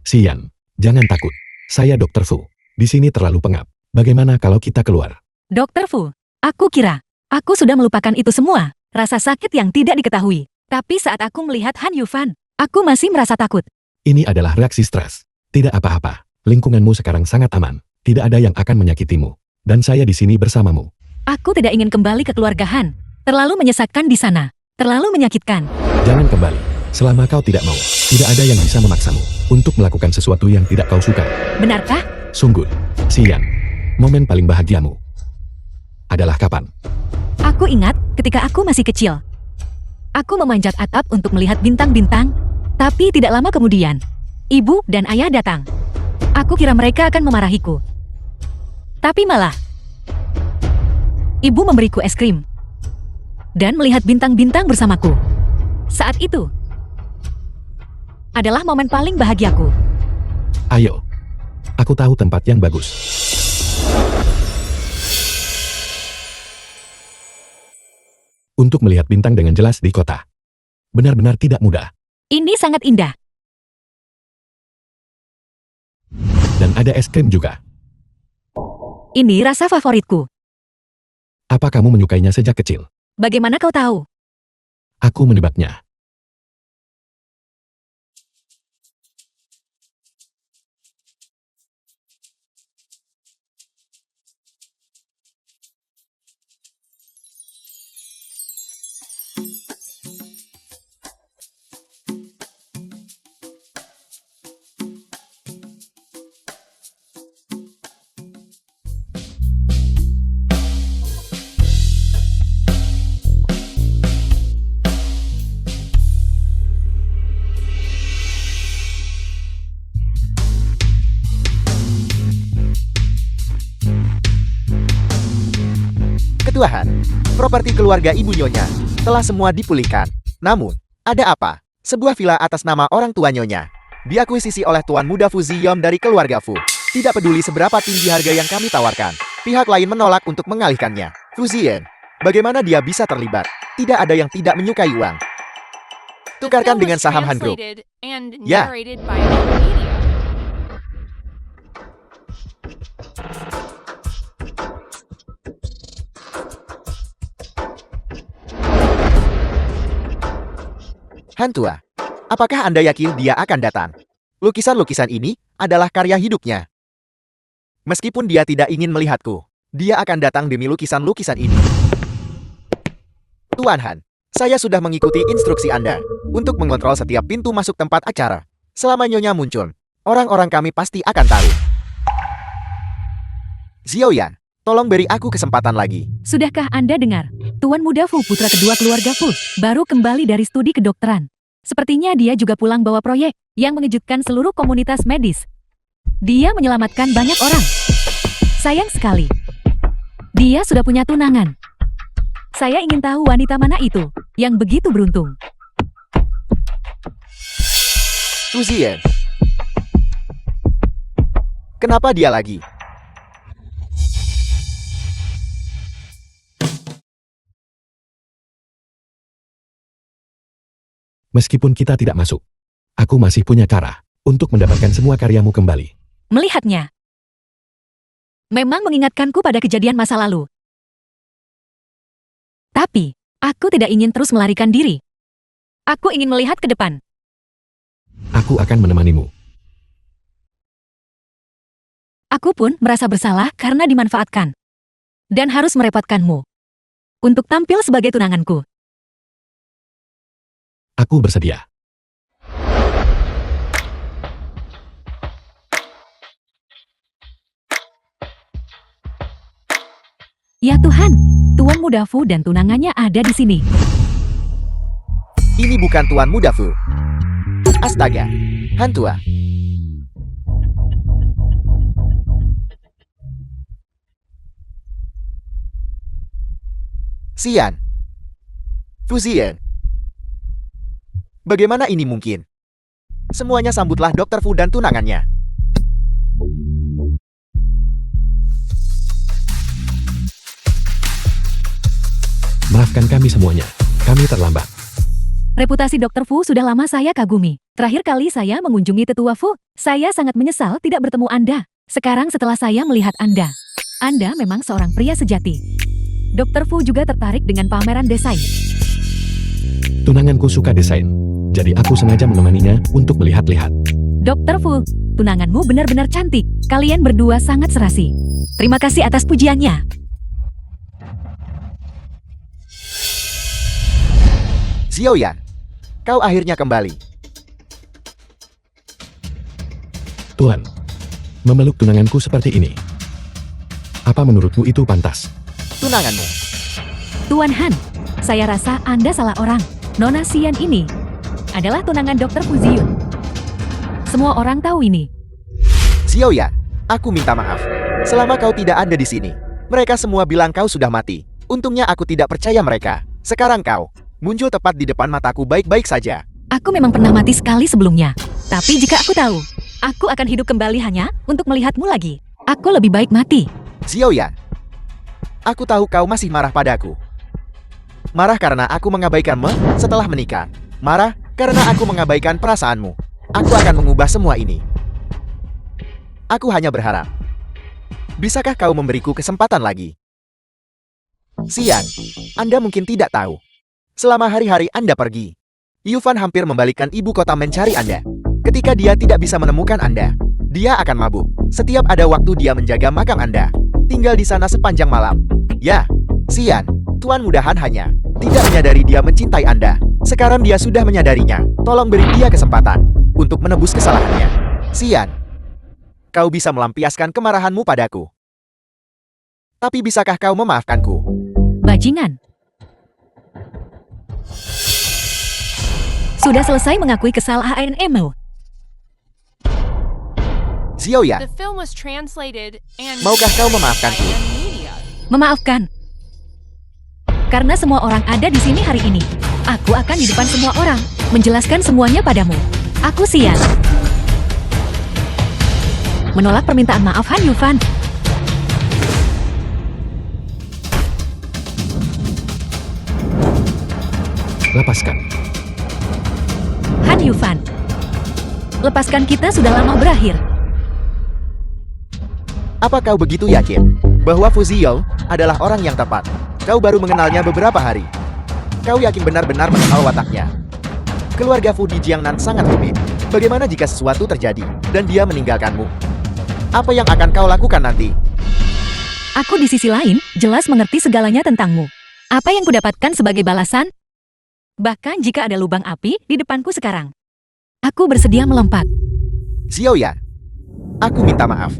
Xian, jangan takut. Saya Dr. Fu. Di sini terlalu pengap. Bagaimana kalau kita keluar? Dokter Fu, aku kira aku sudah melupakan itu semua. Rasa sakit yang tidak diketahui. Tapi saat aku melihat Han Yufan, aku masih merasa takut. Ini adalah reaksi stres. Tidak apa-apa. Lingkunganmu sekarang sangat aman. Tidak ada yang akan menyakitimu. Dan saya di sini bersamamu. Aku tidak ingin kembali ke keluarga Han. Terlalu menyesatkan di sana. Terlalu menyakitkan. Jangan kembali. Selama kau tidak mau, tidak ada yang bisa memaksamu untuk melakukan sesuatu yang tidak kau suka. Benarkah? Sungguh, Xian, momen paling bahagiamu adalah kapan? Aku ingat ketika aku masih kecil. Aku memanjat atap untuk melihat bintang-bintang, tapi tidak lama kemudian, ibu dan ayah datang. Aku kira mereka akan memarahiku. Tapi malah, ibu memberiku es krim dan melihat bintang-bintang bersamaku. Saat itu adalah momen paling bahagiaku. Ayo, aku tahu tempat yang bagus. Untuk melihat bintang dengan jelas di kota. Benar-benar tidak mudah. Ini sangat indah. Dan ada es krim juga. Ini rasa favoritku. Apa kamu menyukainya sejak kecil? Bagaimana kau tahu? Aku menebaknya. Ketuahan, properti keluarga ibu Nyonya telah semua dipulihkan. Namun, ada apa? Sebuah villa atas nama orang tua Nyonya diakuisisi oleh Tuan Muda Fu Ziyom dari keluarga Fu. Tidak peduli seberapa tinggi harga yang kami tawarkan, pihak lain menolak untuk mengalihkannya. Fu Ziyan, bagaimana dia bisa terlibat? Tidak ada yang tidak menyukai uang. The Tukarkan film dengan was saham Han Group. translated and Ya. narrated by Media. Han tua, apakah Anda yakin dia akan datang? Lukisan-lukisan ini adalah karya hidupnya. Meskipun dia tidak ingin melihatku, dia akan datang demi lukisan-lukisan ini. Tuan Han, saya sudah mengikuti instruksi Anda untuk mengontrol setiap pintu masuk tempat acara. Selama Nyonya muncul, orang-orang kami pasti akan tahu. Xiaoyan, tolong beri aku kesempatan lagi. Sudahkah Anda dengar? Tuan Muda Fu, putra kedua keluarga Fu, baru kembali dari studi kedokteran. Sepertinya dia juga pulang bawa proyek yang mengejutkan seluruh komunitas medis. Dia menyelamatkan banyak orang. Sayang sekali. Dia sudah punya tunangan. Saya ingin tahu wanita mana itu yang begitu beruntung. Fu Ziyan. Kenapa dia lagi? Meskipun kita tidak masuk, aku masih punya cara untuk mendapatkan semua karyamu kembali. Melihatnya, memang mengingatkanku pada kejadian masa lalu. Tapi, aku tidak ingin terus melarikan diri. Aku ingin melihat ke depan. Aku akan menemanimu. Aku pun merasa bersalah karena dimanfaatkan. Dan harus merepotkanmu. Untuk tampil sebagai tunanganku. Aku bersedia. Ya Tuhan, Tuan Muda Fu dan tunangannya ada di sini. Ini bukan Tuan Muda Fu. Astaga, Han tua. Xian. Fu Ziyan. Bagaimana ini mungkin? Semuanya sambutlah Dr. Fu dan tunangannya. Maafkan kami semuanya. Kami terlambat. Reputasi Dr. Fu sudah lama saya kagumi. Terakhir kali saya mengunjungi tetua Fu, saya sangat menyesal tidak bertemu Anda. Sekarang setelah saya melihat Anda memang seorang pria sejati. Dr. Fu juga tertarik dengan pameran desain. Tunanganku suka desain. Jadi aku sengaja menemaninya untuk melihat-lihat. Dr. Fu, tunanganmu benar-benar cantik. Kalian berdua sangat serasi. Terima kasih atas pujiannya. Xiaoyan, kau akhirnya kembali. Tuan, memeluk tunanganku seperti ini. Apa menurutmu itu pantas? Tunanganmu. Tuan Han, saya rasa Anda salah orang. Nona Xian ini adalah tunangan Dr. Fu Ziyun. Semua orang tahu ini. Xiaoyan, aku minta maaf. Selama kau tidak ada di sini, mereka semua bilang kau sudah mati. Untungnya aku tidak percaya mereka. Sekarang kau muncul tepat di depan mataku baik-baik saja. Aku memang pernah mati sekali sebelumnya. Tapi jika aku tahu, aku akan hidup kembali hanya untuk melihatmu lagi. Aku lebih baik mati. Xiaoyan, aku tahu kau masih marah padaku. Marah karena aku mengabaikanmu setelah menikah. Marah karena aku mengabaikan perasaanmu. Aku akan mengubah semua ini. Aku hanya berharap. Bisakah kau memberiku kesempatan lagi? Sian, Anda mungkin tidak tahu. Selama hari-hari Anda pergi, Yufan hampir membalikkan ibu kota mencari Anda. Ketika dia tidak bisa menemukan Anda, dia akan mabuk. Setiap ada waktu dia menjaga makam Anda. Tinggal di sana sepanjang malam. Ya, Sian, Tuan Mudahan hanya tidak menyadari dia mencintai Anda. Sekarang dia sudah menyadarinya. Tolong beri dia kesempatan untuk menebus kesalahannya. Sian, kau bisa melampiaskan kemarahanmu padaku. Tapi bisakah kau memaafkanku? Bajingan. Sudah selesai mengakui kesalahanmu. Xiaoyan, The film was translated and Maukah kau narrated memaafkanku? by Media. Memaafkan. Karena semua orang ada di sini hari ini. Aku akan di depan semua orang, menjelaskan semuanya padamu. Aku Sian. Menolak permintaan maaf Han Yufan. Lepaskan. Han Yufan. Lepaskan, kita sudah lama berakhir. Apa kau begitu yakin bahwa Fu Ziyou adalah orang yang tepat? Kau baru mengenalnya beberapa hari. Kau yakin benar-benar mengenal wataknya? Keluarga Fu di Jiangnan sangat rumit. Bagaimana jika sesuatu terjadi dan dia meninggalkanmu? Apa yang akan kau lakukan nanti? Aku di sisi lain, jelas mengerti segalanya tentangmu. Apa yang kudapatkan sebagai balasan? Bahkan jika ada lubang api di depanku sekarang. Aku bersedia melompat. Xiaoyan, aku minta maaf.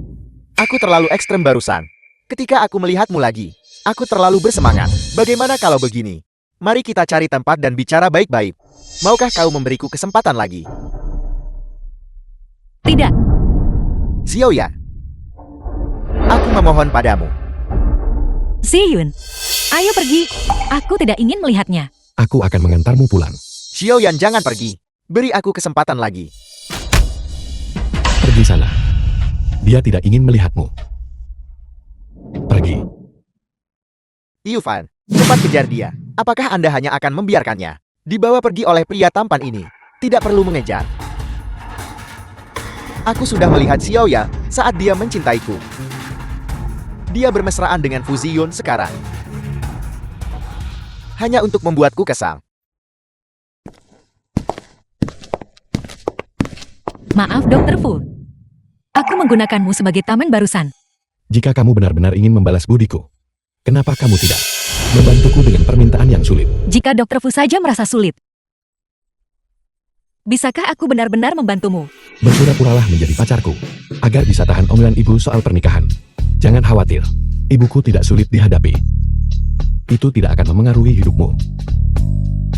Aku terlalu ekstrem barusan. Ketika aku melihatmu lagi, aku terlalu bersemangat. Bagaimana kalau begini? Mari kita cari tempat dan bicara baik-baik. Maukah kau memberiku kesempatan lagi? Tidak. Xiaoyan, aku memohon padamu. Ziyun. Ayo pergi. Aku tidak ingin melihatnya. Aku akan mengantarmu pulang. Xiaoyan, jangan pergi. Beri aku kesempatan lagi. Pergi sana. Dia tidak ingin melihatmu. Pergi. Yufan, cepat kejar dia. Apakah Anda hanya akan membiarkannya dibawa pergi oleh pria tampan ini? Tidak perlu mengejar. Aku sudah melihat Xiaoyan saat dia mencintaiku. Dia bermesraan dengan Fu Ziyun sekarang. Hanya untuk membuatku kesal. Maaf Dr. Fu. Aku menggunakanmu sebagai taman barusan. Jika kamu benar-benar ingin membalas budiku, kenapa kamu tidak membantuku dengan permintaan yang sulit? Jika Dr. Fu saja merasa sulit, bisakah aku benar-benar membantumu? Berpura-puralah menjadi pacarku, agar bisa tahan omelan ibu soal pernikahan. Jangan khawatir, ibuku tidak sulit dihadapi. Itu tidak akan memengaruhi hidupmu.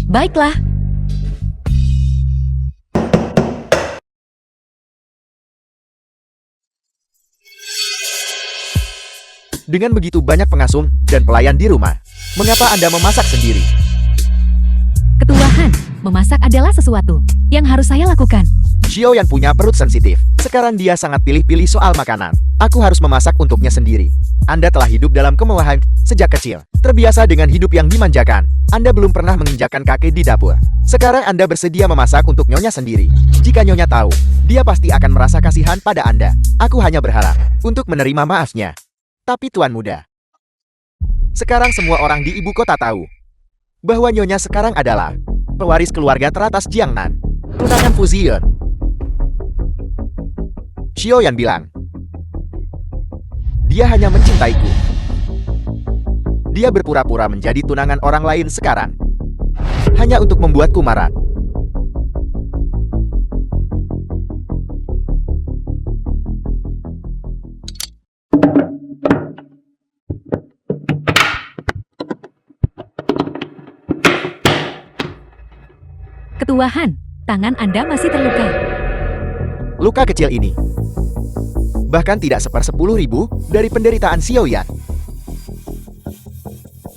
Baiklah. Dengan begitu banyak pengasuh dan pelayan di rumah, mengapa Anda memasak sendiri? Ketua Han, memasak adalah sesuatu yang harus saya lakukan. Xiaoyan punya perut sensitif. Sekarang dia sangat pilih-pilih soal makanan. Aku harus memasak untuknya sendiri. Anda telah hidup dalam kemewahan sejak kecil. Terbiasa dengan hidup yang dimanjakan. Anda belum pernah menginjakkan kaki di dapur. Sekarang Anda bersedia memasak untuk Nyonya sendiri. Jika Nyonya tahu, dia pasti akan merasa kasihan pada Anda. Aku hanya berharap untuk menerima maafnya. Tapi Tuan Muda, sekarang semua orang di ibu kota tahu bahwa Nyonya sekarang adalah pewaris keluarga teratas Jiangnan, tunangan Fu Ziyun. Xiaoyan bilang, dia hanya mencintaiku. Dia berpura-pura menjadi tunangan orang lain sekarang, hanya untuk membuatku marah. Ketua Han, tangan Anda masih terluka. Luka kecil ini bahkan tidak 1/10.000 dari penderitaan Xiaoyan.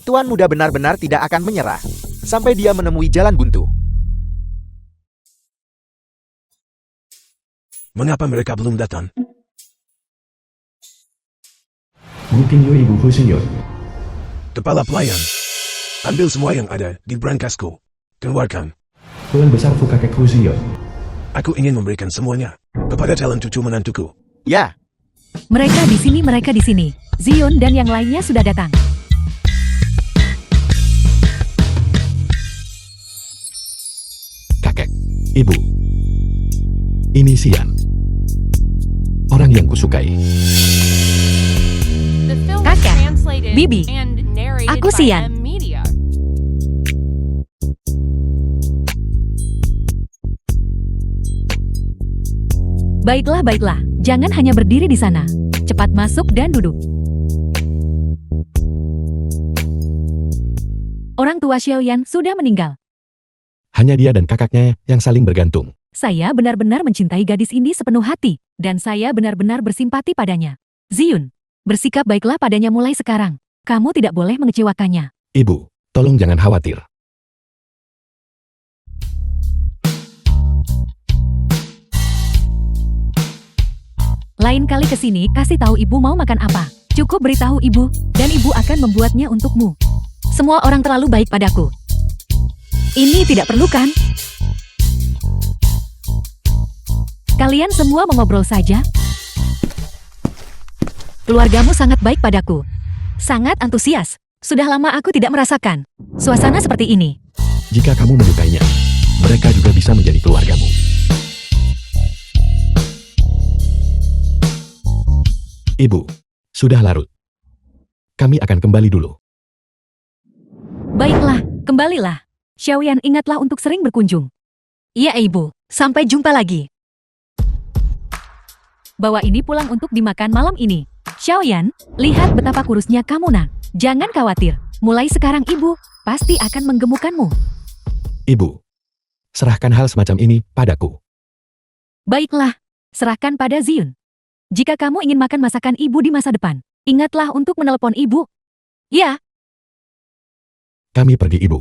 Tuan Muda benar-benar tidak akan menyerah sampai dia menemui jalan buntu. Mengapa mereka belum datang? Mungkin Ibu Fu Ziyun. Kepala pelayan, ambil semua yang ada di berangkasku. Keluarkan. Tuan besar Fu kakek Fu Ziyun. Aku ingin memberikan semuanya kepada calon cucu menantuku. Ya, Mereka di sini, mereka di sini. Zion dan yang lainnya sudah datang. Kakek, ibu. Ini Xian. Orang yang kusukai. The film was Kakak, translated Bibi, and narrated aku by Sian. M Media. Baiklah, baiklah. Jangan hanya berdiri di sana. Cepat masuk dan duduk. Orang tua Xiaoyan sudah meninggal. Hanya dia dan kakaknya yang saling bergantung. Saya benar-benar mencintai gadis ini sepenuh hati, dan saya benar-benar bersimpati padanya. Zion, bersikap baiklah padanya mulai sekarang. Kamu tidak boleh mengecewakannya. Ibu, tolong jangan khawatir. Lain kali ke sini, kasih tahu ibu mau makan apa. Cukup beritahu ibu, dan ibu akan membuatnya untukmu. Semua orang terlalu baik padaku. Ini tidak perlu kan? Kalian semua mengobrol saja. Keluargamu sangat baik padaku. Sangat antusias. Sudah lama aku tidak merasakan suasana seperti ini. Jika kamu menyukainya, mereka juga bisa menjadi keluargamu. Ibu, sudah larut. Kami akan kembali dulu. Baiklah, kembalilah. Xiaoyan, ingatlah untuk sering berkunjung. Iya, ibu. Sampai jumpa lagi. Bawa ini pulang untuk dimakan malam ini. Xiaoyan, lihat betapa kurusnya kamu, nak. Jangan khawatir. Mulai sekarang ibu pasti akan menggemukkanmu. Ibu, serahkan hal semacam ini padaku. Baiklah, serahkan pada Zion. Jika kamu ingin makan masakan ibu di masa depan, ingatlah untuk menelepon ibu. Ya. Kami pergi, Ibu.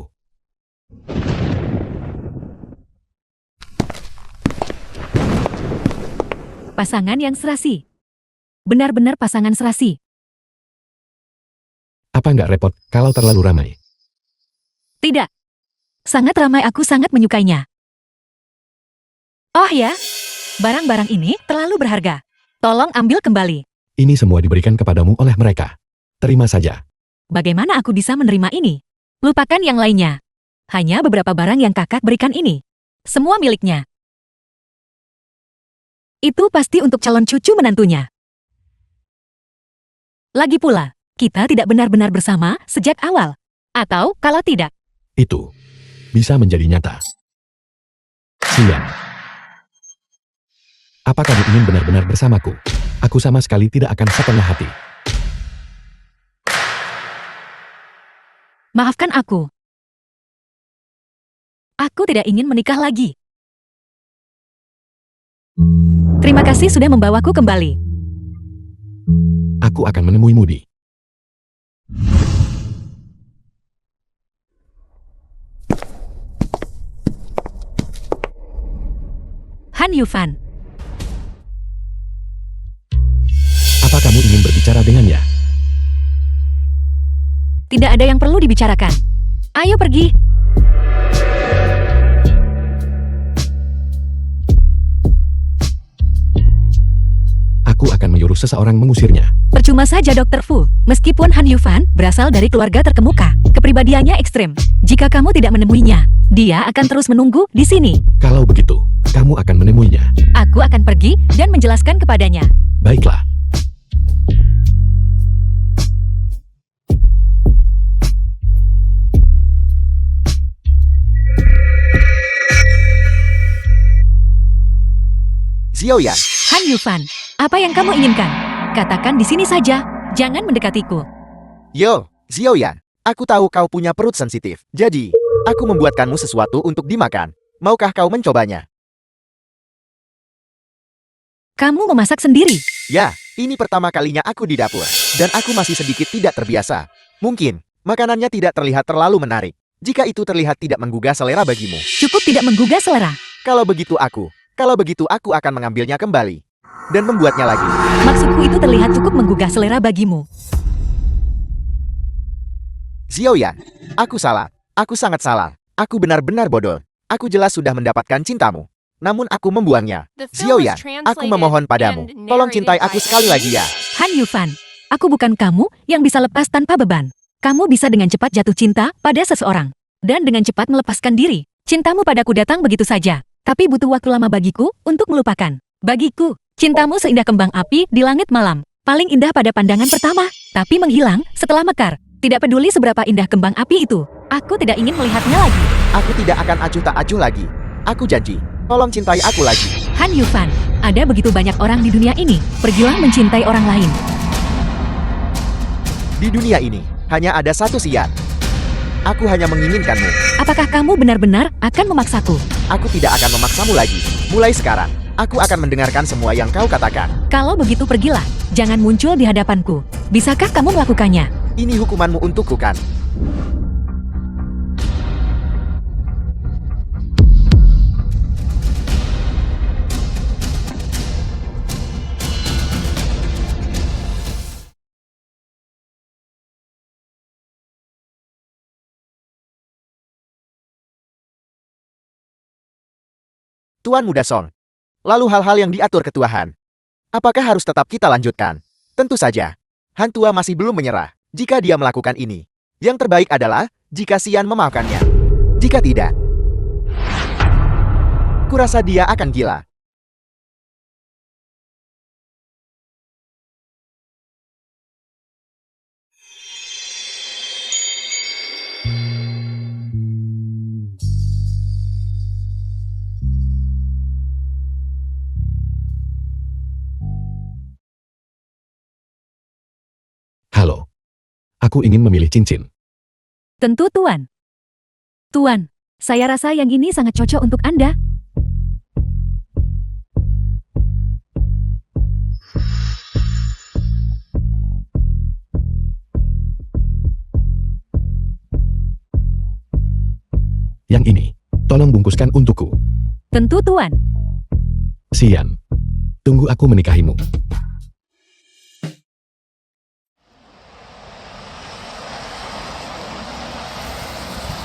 Pasangan yang serasi. Benar-benar pasangan serasi. Apa nggak repot kalau terlalu ramai? Tidak. Sangat ramai, aku sangat menyukainya. Oh ya, barang-barang ini terlalu berharga. Tolong ambil kembali. Ini semua diberikan kepadamu oleh mereka. Terima saja. Bagaimana aku bisa menerima ini? Lupakan yang lainnya. Hanya beberapa barang yang kakak berikan ini. Semua miliknya. Itu pasti untuk calon cucu menantunya. Lagi pula, kita tidak benar-benar bersama sejak awal. Atau kalau tidak, Itu bisa menjadi nyata. Xian. Apa kamu ingin benar-benar bersamaku? Aku sama sekali tidak akan setengah hati. maafkan aku. Aku tidak ingin menikah lagi. Terima kasih sudah membawaku kembali. Aku akan menemuimu di... Han Yufan. Apa kamu ingin berbicara dengannya? Tidak ada yang perlu dibicarakan. Ayo pergi. Aku akan menyuruh seseorang mengusirnya. Percuma saja Dr. Fu. Meskipun Han Yufan berasal dari keluarga terkemuka, kepribadiannya ekstrem. Jika kamu tidak menemuinya, dia akan terus menunggu di sini. Kalau begitu, kamu akan menemuinya. Aku akan pergi dan menjelaskan kepadanya. Baiklah. Xiaoyan, Han Yufan, apa yang kamu inginkan? Katakan di sini saja, jangan mendekatiku. yo, Xiaoyan, aku tahu kau punya perut sensitif. Jadi, aku membuatkanmu sesuatu untuk dimakan. Maukah kau mencobanya? Kamu memasak sendiri. Ya, ini pertama kalinya aku di dapur. Dan aku masih sedikit tidak terbiasa. Mungkin, makanannya tidak terlihat terlalu menarik. Jika itu terlihat tidak menggugah selera bagimu. Cukup tidak menggugah selera. Kalau begitu aku akan mengambilnya kembali. Dan membuatnya lagi. Maksudku itu terlihat cukup menggugah selera bagimu. Xiaoyan, aku salah. Aku sangat salah. Aku benar-benar bodoh. Aku jelas sudah mendapatkan cintamu. namun aku membuangnya. The film was Xiaoyan, aku translated memohon padamu, and tolong cintai narrated aku by sekali lagi ya. Han Yufan, aku bukan kamu yang bisa lepas tanpa beban. Kamu bisa dengan cepat jatuh cinta pada seseorang. Dan dengan cepat melepaskan diri. Cintamu padaku datang begitu saja. Tapi butuh waktu lama bagiku untuk melupakan. Bagiku, cintamu seindah kembang api di langit malam. Paling indah pada pandangan pertama, tapi menghilang setelah mekar. Tidak peduli seberapa indah kembang api itu, aku tidak ingin melihatnya lagi. Aku tidak akan acuh tak acuh lagi. Aku janji, tolong cintai aku lagi. Han Yufan, ada begitu banyak orang di dunia ini. Pergilah mencintai orang lain. Di dunia ini, hanya ada satu Xian. Aku hanya menginginkanmu. Apakah kamu benar-benar akan memaksaku? Aku tidak akan memaksamu lagi. Mulai sekarang, aku akan mendengarkan semua yang kau katakan. Kalau begitu pergilah. Jangan muncul di hadapanku. Bisakah kamu melakukannya? Ini hukumanmu untukku kan? Tuan Muda Song. Lalu hal-hal yang diatur Ketua Han. Apakah harus tetap kita lanjutkan? Tentu saja. Han Tua masih belum menyerah. Jika dia melakukan ini, yang terbaik adalah jika Xian memaafkannya. Jika tidak, kurasa dia akan gila. Halo. Aku ingin memilih cincin. Tentu Tuan. Tuan, saya rasa yang ini sangat cocok untuk Anda. Yang ini, tolong bungkuskan untukku. Tentu Tuan. Xian, tunggu aku menikahimu.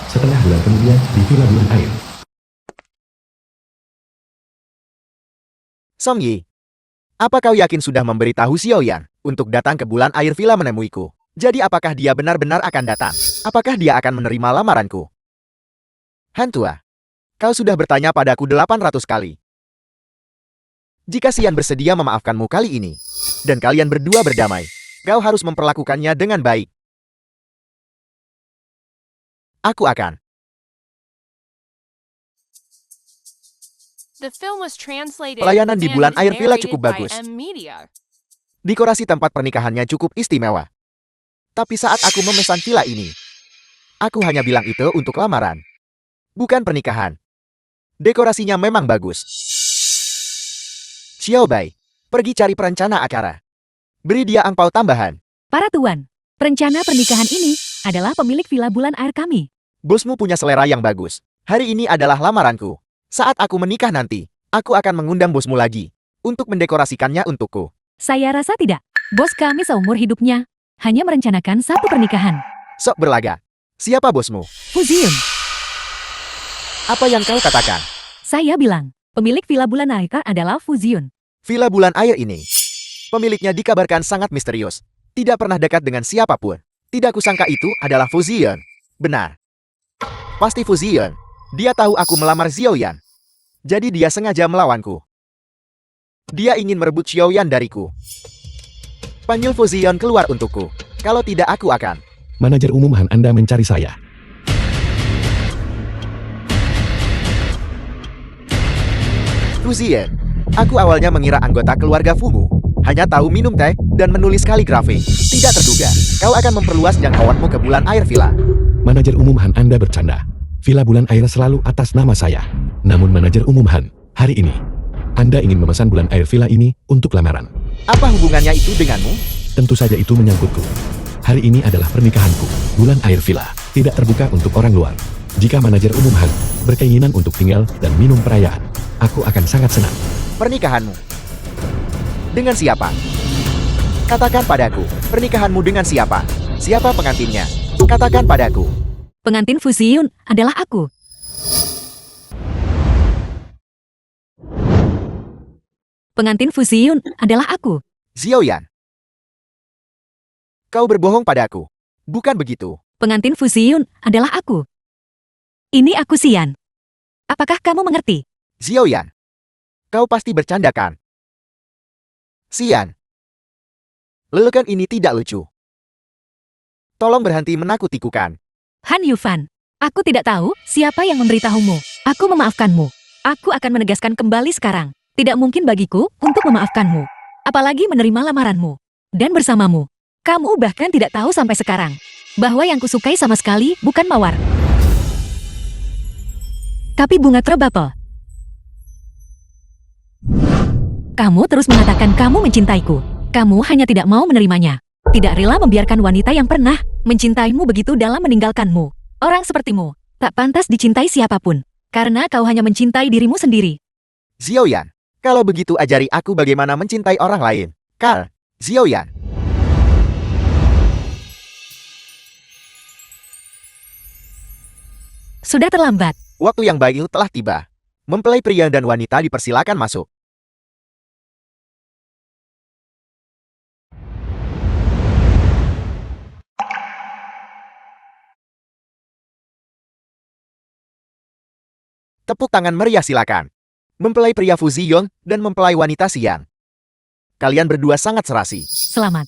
Setengah bulan kemudian di Villa Bulan Air. Song Yi, apa kau yakin sudah memberitahu Xiaoyan untuk datang ke Bulan Air Villa menemuiku? Jadi apakah dia benar-benar akan datang? Apakah dia akan menerima lamaranku? Han Tua, kau sudah bertanya padaku 800 kali. Jika Xian bersedia memaafkanmu kali ini, dan kalian berdua berdamai, kau harus memperlakukannya dengan baik. Aku akan. The film was translated Pelayanan di and Bulan Air Villa narrated cukup by bagus. M Media. Dekorasi tempat pernikahannya cukup istimewa. Tapi saat aku memesan villa ini, aku hanya bilang itu untuk lamaran. Bukan pernikahan. Dekorasinya memang bagus. Xiao Bai, pergi cari perencana acara. Beri dia angpau tambahan. Para Tuan, perencana pernikahan ini adalah pemilik Villa Bulan Air kami. Bosmu punya selera yang bagus. Hari ini adalah lamaranku. Saat aku menikah nanti, aku akan mengundang bosmu lagi untuk mendekorasikannya untukku. Saya rasa tidak. Bos kami seumur hidupnya hanya merencanakan satu pernikahan. Sok berlagak. Siapa bosmu? Fuzion. Apa yang kau katakan? Saya bilang, pemilik Villa Bulan Air adalah Fuzion. Villa Bulan Air ini, pemiliknya dikabarkan sangat misterius. Tidak pernah dekat dengan siapapun. Tidak kusangka itu adalah Fuzion. Benar. Pasti Fuzion. Dia tahu aku melamar Xiaoyan. Jadi dia sengaja melawanku. Dia ingin merebut Xiaoyan dariku. Panggil Fuzion keluar untukku. Kalau tidak aku akan. Manajer umum Han Anda mencari saya. Fuzion. Aku awalnya mengira anggota keluarga Fumu. Hanya tahu minum teh dan menulis kaligrafi. Tidak terduga, kau akan memperluas jangkauanmu ke Bulan Air Villa. Manajer umum Han Anda bercanda. Villa Bulan Air selalu atas nama saya. Namun manajer umum Han, hari ini, Anda ingin memesan Bulan Air Villa ini untuk lamaran. Apa hubungannya itu denganmu? Tentu saja itu menyangkutku. Hari ini adalah pernikahanku. Bulan Air Villa tidak terbuka untuk orang luar. Jika manajer umum Han berkeinginan untuk tinggal dan minum perayaan, aku akan sangat senang. Pernikahanmu. Dengan siapa? Katakan padaku, pernikahanmu dengan siapa? Siapa pengantinnya? Katakan padaku. Pengantin Fuzion adalah aku. Pengantin Fuzion adalah aku. Xiaoyan. Kau berbohong padaku. Bukan begitu. Pengantin Fuzion adalah aku. Ini aku Xian. Apakah kamu mengerti? Xiaoyan. Kau pasti bercandakan. Xian. Lelukan ini tidak lucu. Tolong berhenti menakutiku kan. Han Yufan, aku tidak tahu siapa yang memberitahumu. Aku memaafkanmu. Aku akan menegaskan kembali sekarang. Tidak mungkin bagiku untuk memaafkanmu. Apalagi menerima lamaranmu. Dan bersamamu. Kamu bahkan tidak tahu sampai sekarang bahwa yang kusukai sama sekali bukan mawar, tapi bunga trouble. Kamu terus mengatakan kamu mencintaiku. Kamu hanya tidak mau menerimanya. Tidak rela membiarkan wanita yang pernah mencintaimu begitu dalam meninggalkanmu. Orang sepertimu tak pantas dicintai siapapun. Karena kau hanya mencintai dirimu sendiri. Xiaoyan. Kalau begitu ajari aku bagaimana mencintai orang lain. Kal. Xiaoyan. Sudah terlambat. Waktu yang baik telah tiba. Mempelai pria dan wanita dipersilakan masuk. Tepuk tangan meriah silakan. Mempelai pria Fuzion dan mempelai wanita Xian. Kalian berdua sangat serasi. Selamat.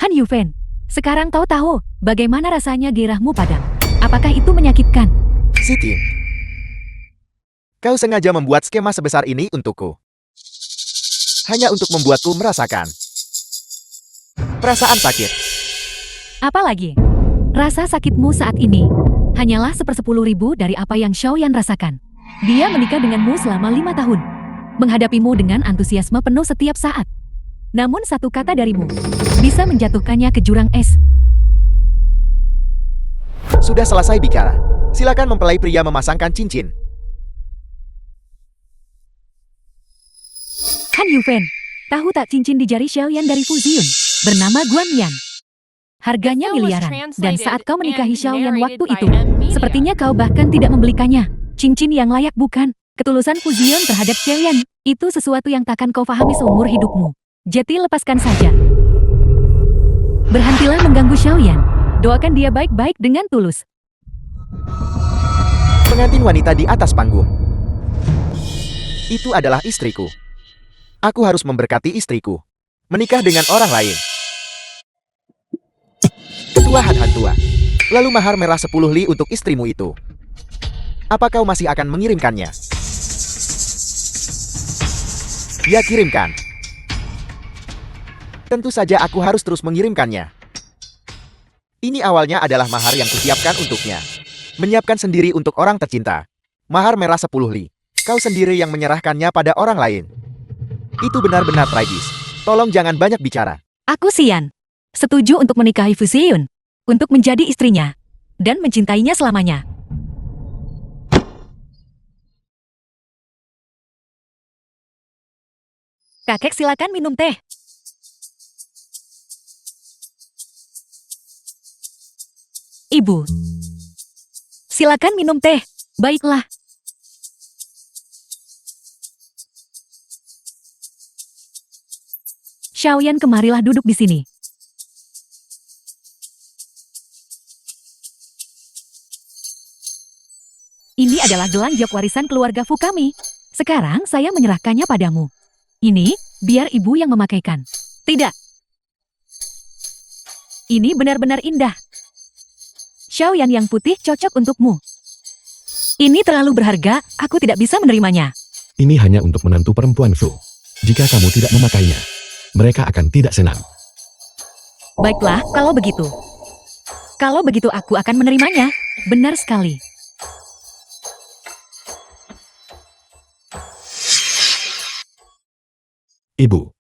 Han Yufen, sekarang kau tahu bagaimana rasanya gairahmu padam. Apakah itu menyakitkan? Sitin. Kau sengaja membuat skema sebesar ini untukku. Hanya untuk membuatku merasakan perasaan sakit. Apalagi, rasa sakitmu saat ini hanyalah 1/10.000 dari apa yang Xiaoyan rasakan. Dia menikah denganmu selama 5 tahun. Menghadapimu dengan antusiasme penuh setiap saat. Namun satu kata darimu bisa menjatuhkannya ke jurang es. Sudah selesai bicara. Silakan mempelai pria memasangkan cincin. Han Yufen, tahu tak cincin di jari Xiaoyan dari Fuzion bernama Guanmian. Harganya miliaran. Dan saat kau menikahi Xiaoyan waktu itu, sepertinya kau bahkan tidak membelikannya. Cincin yang layak bukan? Ketulusan Fuzion terhadap Xiaoyan itu sesuatu yang takkan kau pahami seumur hidupmu. Jadi lepaskan saja. Berhentilah mengganggu Xiaoyan. Doakan dia baik-baik dengan tulus. Pengantin wanita di atas panggung. Itu adalah istriku. Aku harus memberkati istriku. Menikah dengan orang lain. Ketua Han tua. Lalu mahar merah 10 li untuk istrimu itu. Apa kau masih akan mengirimkannya? Ya, kirimkan. Tentu saja aku harus terus mengirimkannya. Ini awalnya adalah mahar yang kusiapkan untuknya. Menyiapkan sendiri untuk orang tercinta. Mahar merah 10 li. Kau sendiri yang menyerahkannya pada orang lain. Itu benar-benar tragis. Tolong jangan banyak bicara. Aku Xian. Setuju untuk menikahi Fuzion. Untuk menjadi istrinya. Dan mencintainya selamanya. Kakek silakan minum teh. Ibu. Silakan minum teh. Baiklah. Xiaoyan, kemarilah duduk di sini. Ini adalah gelang jok warisan keluarga Fu kami. Sekarang saya menyerahkannya padamu. Ini, biar ibu yang memakaikan. Tidak. Ini benar-benar indah. Xiaoyan yang putih cocok untukmu. Ini terlalu berharga, aku tidak bisa menerimanya. Ini hanya untuk menantu perempuan Fu. Jika kamu tidak memakainya, mereka akan tidak senang. Baiklah, kalau begitu. Kalau begitu aku akan menerimanya. Benar sekali. Ibu.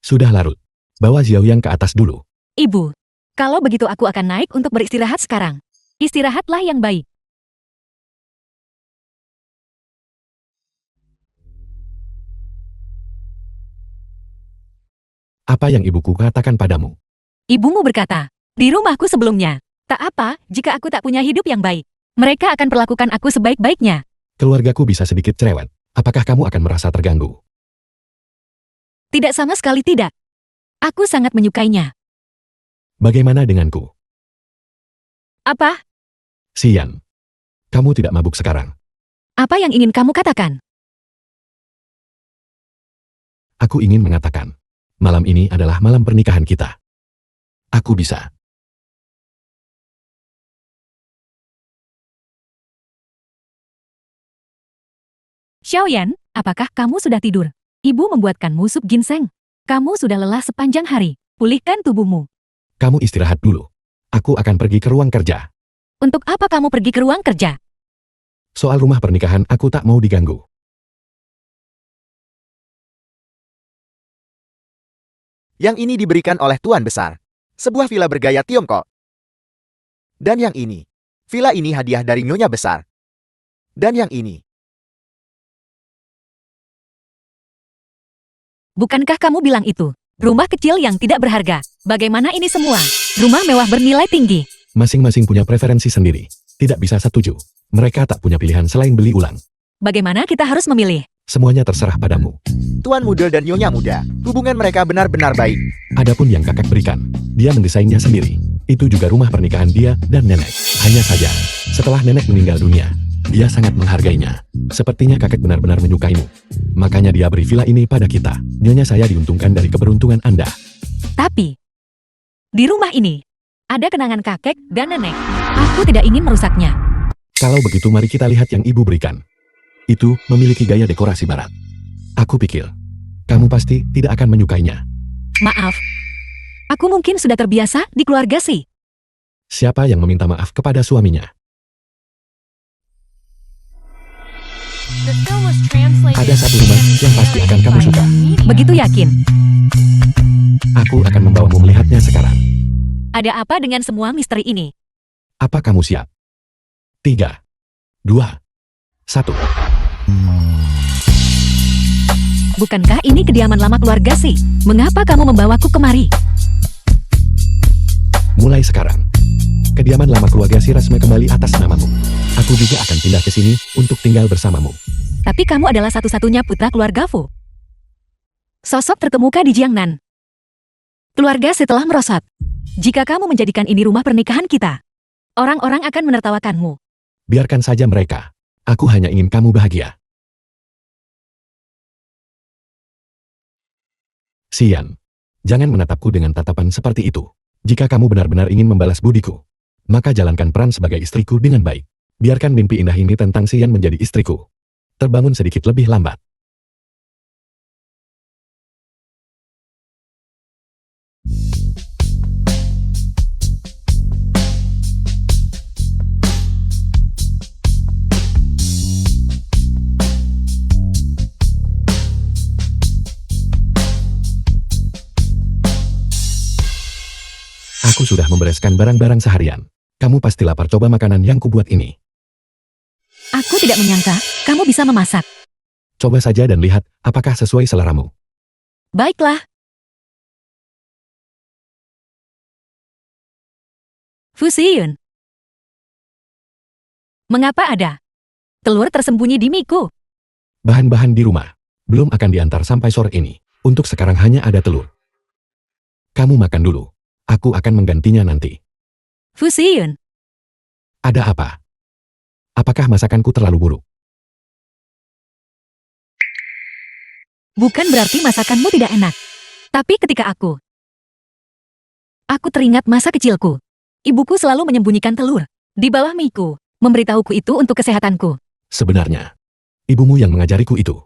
Sudah larut. Bawa Xiaoyan ke atas dulu. Ibu, kalau begitu aku akan naik untuk beristirahat sekarang. Istirahatlah yang baik. Apa yang ibuku katakan padamu? Ibumu berkata, di rumahku sebelumnya, tak apa jika aku tak punya hidup yang baik. Mereka akan perlakukan aku sebaik-baiknya. Keluargaku bisa sedikit cerewet. Apakah kamu akan merasa terganggu? Tidak, sama sekali tidak. Aku sangat menyukainya. Bagaimana denganku? Apa? Xian, kamu tidak mabuk sekarang. Apa yang ingin kamu katakan? Aku ingin mengatakan, malam ini adalah malam pernikahan kita. Aku bisa. Xiaoyan, apakah kamu sudah tidur? Ibu membuatkanmu sup ginseng. Kamu sudah lelah sepanjang hari. Pulihkan tubuhmu. Kamu istirahat dulu. Aku akan pergi ke ruang kerja. Untuk apa kamu pergi ke ruang kerja? Soal rumah pernikahan aku tak mau diganggu. Yang ini diberikan oleh Tuan Besar. Sebuah villa bergaya Tiongkok. Dan yang ini. Villa ini hadiah dari Nyonya Besar. Dan yang ini. Bukankah kamu bilang itu? Rumah kecil yang tidak berharga. Bagaimana ini semua? Rumah mewah bernilai tinggi. Masing-masing punya preferensi sendiri. Tidak bisa setuju. Mereka tak punya pilihan selain beli ulang. Bagaimana kita harus memilih? Semuanya terserah padamu. Tuan Muda dan Nyonya Muda. Hubungan mereka benar-benar baik. Adapun yang kakak berikan, dia mendesainnya sendiri. Itu juga rumah pernikahan dia dan nenek. Hanya saja, setelah nenek meninggal dunia, dia sangat menghargainya. Sepertinya kakek benar-benar menyukaimu. Makanya dia beri villa ini pada kita. Nyonya saya diuntungkan dari keberuntungan Anda. Tapi, di rumah ini, ada kenangan kakek dan nenek. Aku tidak ingin merusaknya. Kalau begitu mari kita lihat yang ibu berikan. Itu memiliki gaya dekorasi barat. Aku pikir, kamu pasti tidak akan menyukainya. Maaf. Aku mungkin sudah terbiasa di keluarga Si. Siapa yang meminta maaf kepada suaminya? The film was translated Ada satu rumah yang pasti akan kamu and suka. narrated by Begitu yakin. Aku akan membawamu melihatnya sekarang. Ada apa dengan semua misteri ini? Apa kamu siap? 3, 2, 1. Bukankah ini kediaman lama keluarga Si? Mengapa kamu membawaku kemari? Mulai sekarang, kediaman lama keluarga si Rasme kembali atas namamu. Aku juga akan pindah ke sini untuk tinggal bersamamu. Tapi kamu adalah satu-satunya putra keluarga Fu. Sosok terkemuka di Jiangnan. Keluarga setelah merosot. Jika kamu menjadikan ini rumah pernikahan kita, orang-orang akan menertawakanmu. Biarkan saja mereka. Aku hanya ingin kamu bahagia. Xian, jangan menatapku dengan tatapan seperti itu. Jika kamu benar-benar ingin membalas budiku, maka jalankan peran sebagai istriku dengan baik. Biarkan mimpi indah ini tentang Xian menjadi istriku terbangun sedikit lebih lambat. Aku sudah membereskan barang-barang seharian. Kamu pasti lapar coba makanan yang kubuat ini. Aku tidak menyangka kamu bisa memasak. Coba saja dan lihat apakah sesuai seleramu. Baiklah. Fu Xiyun. Mengapa ada telur tersembunyi di miku? Bahan-bahan di rumah belum akan diantar sampai sore ini. Untuk sekarang hanya ada telur. Kamu makan dulu. Aku akan menggantinya nanti. Fu Xiyun. Ada apa? Apakah masakanku terlalu buruk? Bukan berarti masakanmu tidak enak. Tapi ketika aku teringat masa kecilku. Ibuku selalu menyembunyikan telur di bawah miku, memberitahuku itu untuk kesehatanku. Sebenarnya, ibumu yang mengajariku itu.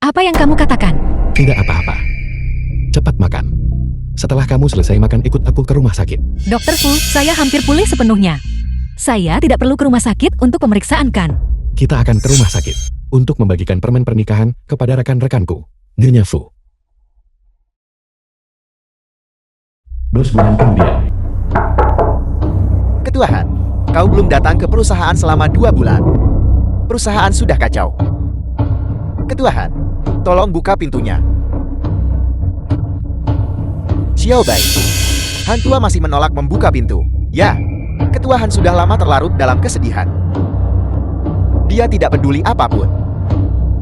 Apa yang kamu katakan? Tidak apa-apa. Cepat makan. Setelah kamu selesai makan ikut aku ke rumah sakit. Dokter Fu, saya hampir pulih sepenuhnya. Saya tidak perlu ke rumah sakit untuk pemeriksaan kan. Kita akan ke rumah sakit untuk membagikan permen pernikahan kepada rekan-rekanku. Nyonya Fu. 2 bulan kemudian. Ketua Han, kau belum datang ke perusahaan selama 2 bulan. Perusahaan sudah kacau. Ketua Han, tolong buka pintunya. Xiao Bai. Han tua masih menolak membuka pintu. Ya, Ketua Han sudah lama terlarut dalam kesedihan. Dia tidak peduli apapun.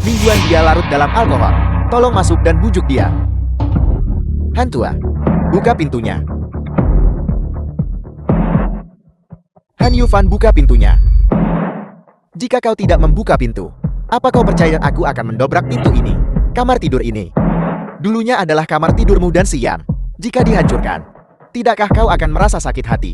Mingguan dia larut dalam alkohol. Tolong masuk dan bujuk dia. Hantua, buka pintunya. Han Yufan buka pintunya. Jika kau tidak membuka pintu, apa kau percaya aku akan mendobrak pintu ini? Kamar tidur ini dulunya adalah kamar tidurmu dan Xian. Jika dihancurkan, tidakkah kau akan merasa sakit hati?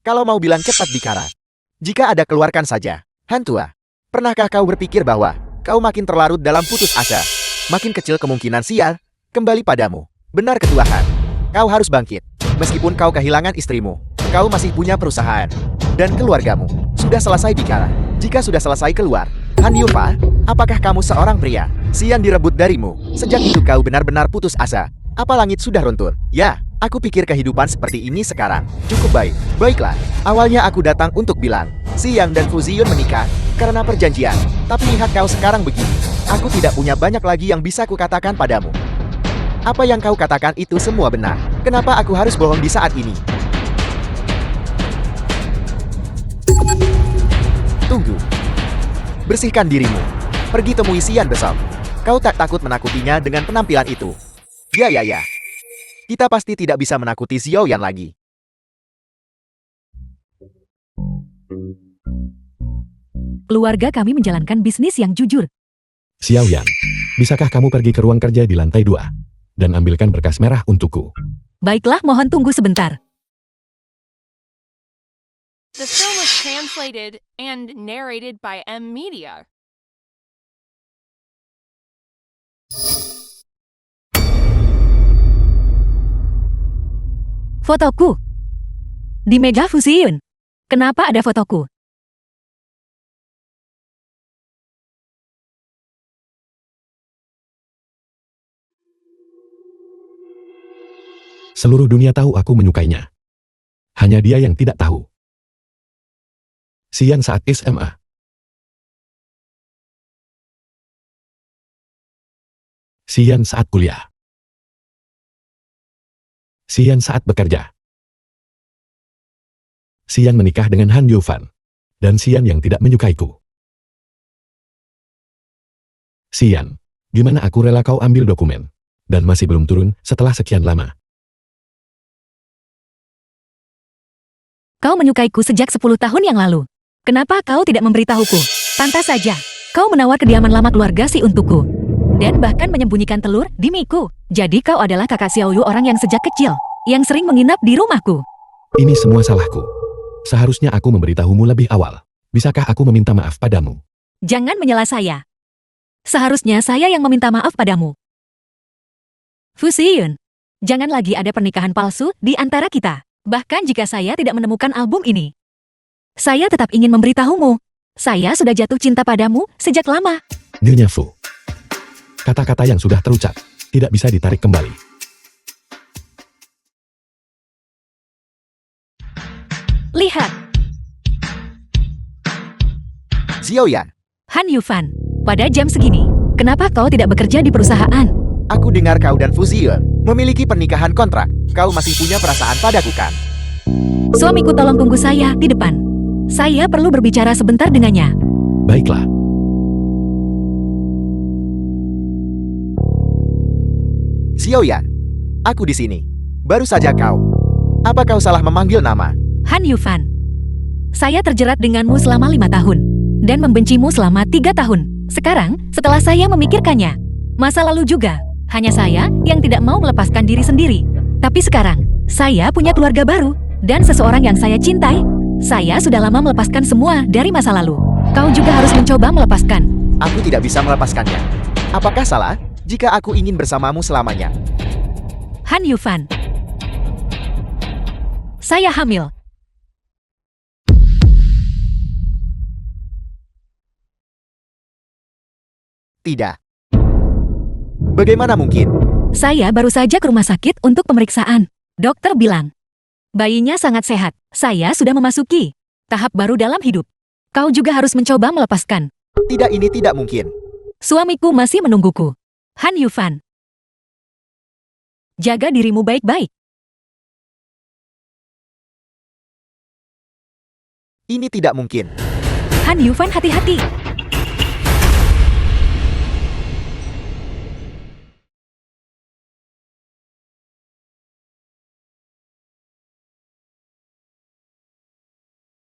Kalau mau bilang cepat bicara. Jika ada keluarkan saja. Hantua, pernahkah kau berpikir bahwa kau makin terlarut dalam putus asa? Makin kecil kemungkinan sial kembali padamu. Benar ketua Han. Kau harus bangkit. Meskipun kau kehilangan istrimu, kau masih punya perusahaan. Dan keluargamu sudah selesai bicara. Jika sudah selesai keluar, Han Yufa, apakah kamu seorang pria? Xian direbut darimu. Sejak itu kau benar-benar putus asa. Apa langit sudah runtuh? Ya, aku pikir kehidupan seperti ini sekarang cukup baik. Baiklah, awalnya aku datang untuk bilang, Xiang dan Fu Ziyun menikah karena perjanjian. Tapi lihat kau sekarang begini. Aku tidak punya banyak lagi yang bisa kukatakan padamu. Apa yang kau katakan itu semua benar. Kenapa aku harus bohong di saat ini? Tunggu. Bersihkan dirimu. Pergi temui Xian besok. Kau tak takut menakutinya dengan penampilan itu? Ya. Kita pasti tidak bisa menakuti Xiao Yan lagi. Keluarga kami menjalankan bisnis yang jujur. Xiao Yan, bisakah kamu pergi ke ruang kerja di lantai 2 dan ambilkan berkas merah untukku? Baiklah, mohon tunggu sebentar. The film was translated and narrated by M Media. Fotoku. Di meja Fu Ziyun. Kenapa ada fotoku? Seluruh dunia tahu aku menyukainya. Hanya dia yang tidak tahu. Xian saat SMA. Xian saat kuliah. Xian saat bekerja. Xian menikah dengan Han Yufan. Dan Xian yang tidak menyukaiku. Xian, gimana aku rela kau ambil dokumen? Dan masih belum turun setelah sekian lama. Kau menyukaiku sejak 10 tahun yang lalu. Kenapa kau tidak memberitahuku? Pantas saja. Kau menawar kediaman lama keluarga Si untukku. Dan bahkan menyembunyikan telur di miku. Jadi kau adalah kakak Xiao Yu, orang yang sejak kecil, yang sering menginap di rumahku. Ini semua salahku. Seharusnya aku memberitahumu lebih awal. Bisakah aku meminta maaf padamu? Jangan menyela saya. Seharusnya saya yang meminta maaf padamu. Fu Ziyun, jangan lagi ada pernikahan palsu di antara kita. Bahkan jika saya tidak menemukan album ini, saya tetap ingin memberitahumu. Saya sudah jatuh cinta padamu sejak lama. Nyonya Fu. Kata-kata yang sudah terucap tidak bisa ditarik kembali. Lihat, Xiao Yan, Han Yufan, pada jam segini, kenapa kau tidak bekerja di perusahaan? aku dengar kau dan Fu Ziyun memiliki pernikahan kontrak. Kau masih punya perasaan padaku kan? Suamiku, tolong tunggu saya di depan. Saya perlu berbicara sebentar dengannya. Baiklah. Xiao Yan, aku di sini. Baru saja kau. Apa kau salah memanggil nama? Han Yufan, saya terjerat denganmu selama 5 tahun dan membencimu selama 3 tahun. Sekarang, setelah saya memikirkannya, masa lalu juga, hanya saya yang tidak mau melepaskan diri sendiri. Tapi sekarang, saya punya keluarga baru dan seseorang yang saya cintai. Saya sudah lama melepaskan semua dari masa lalu. Kau juga harus mencoba melepaskan. Aku tidak bisa melepaskannya. Apakah salah jika aku ingin bersamamu selamanya? Han Yufan, saya hamil. Tidak. Bagaimana mungkin? Saya baru saja ke rumah sakit untuk pemeriksaan. Dokter bilang, bayinya sangat sehat. Saya sudah memasuki tahap baru dalam hidup. Kau juga harus mencoba melepaskan. Tidak, ini tidak mungkin. Suamiku masih menungguku. Han Yufan, jaga dirimu baik-baik. Ini tidak mungkin. Han Yufan, hati-hati.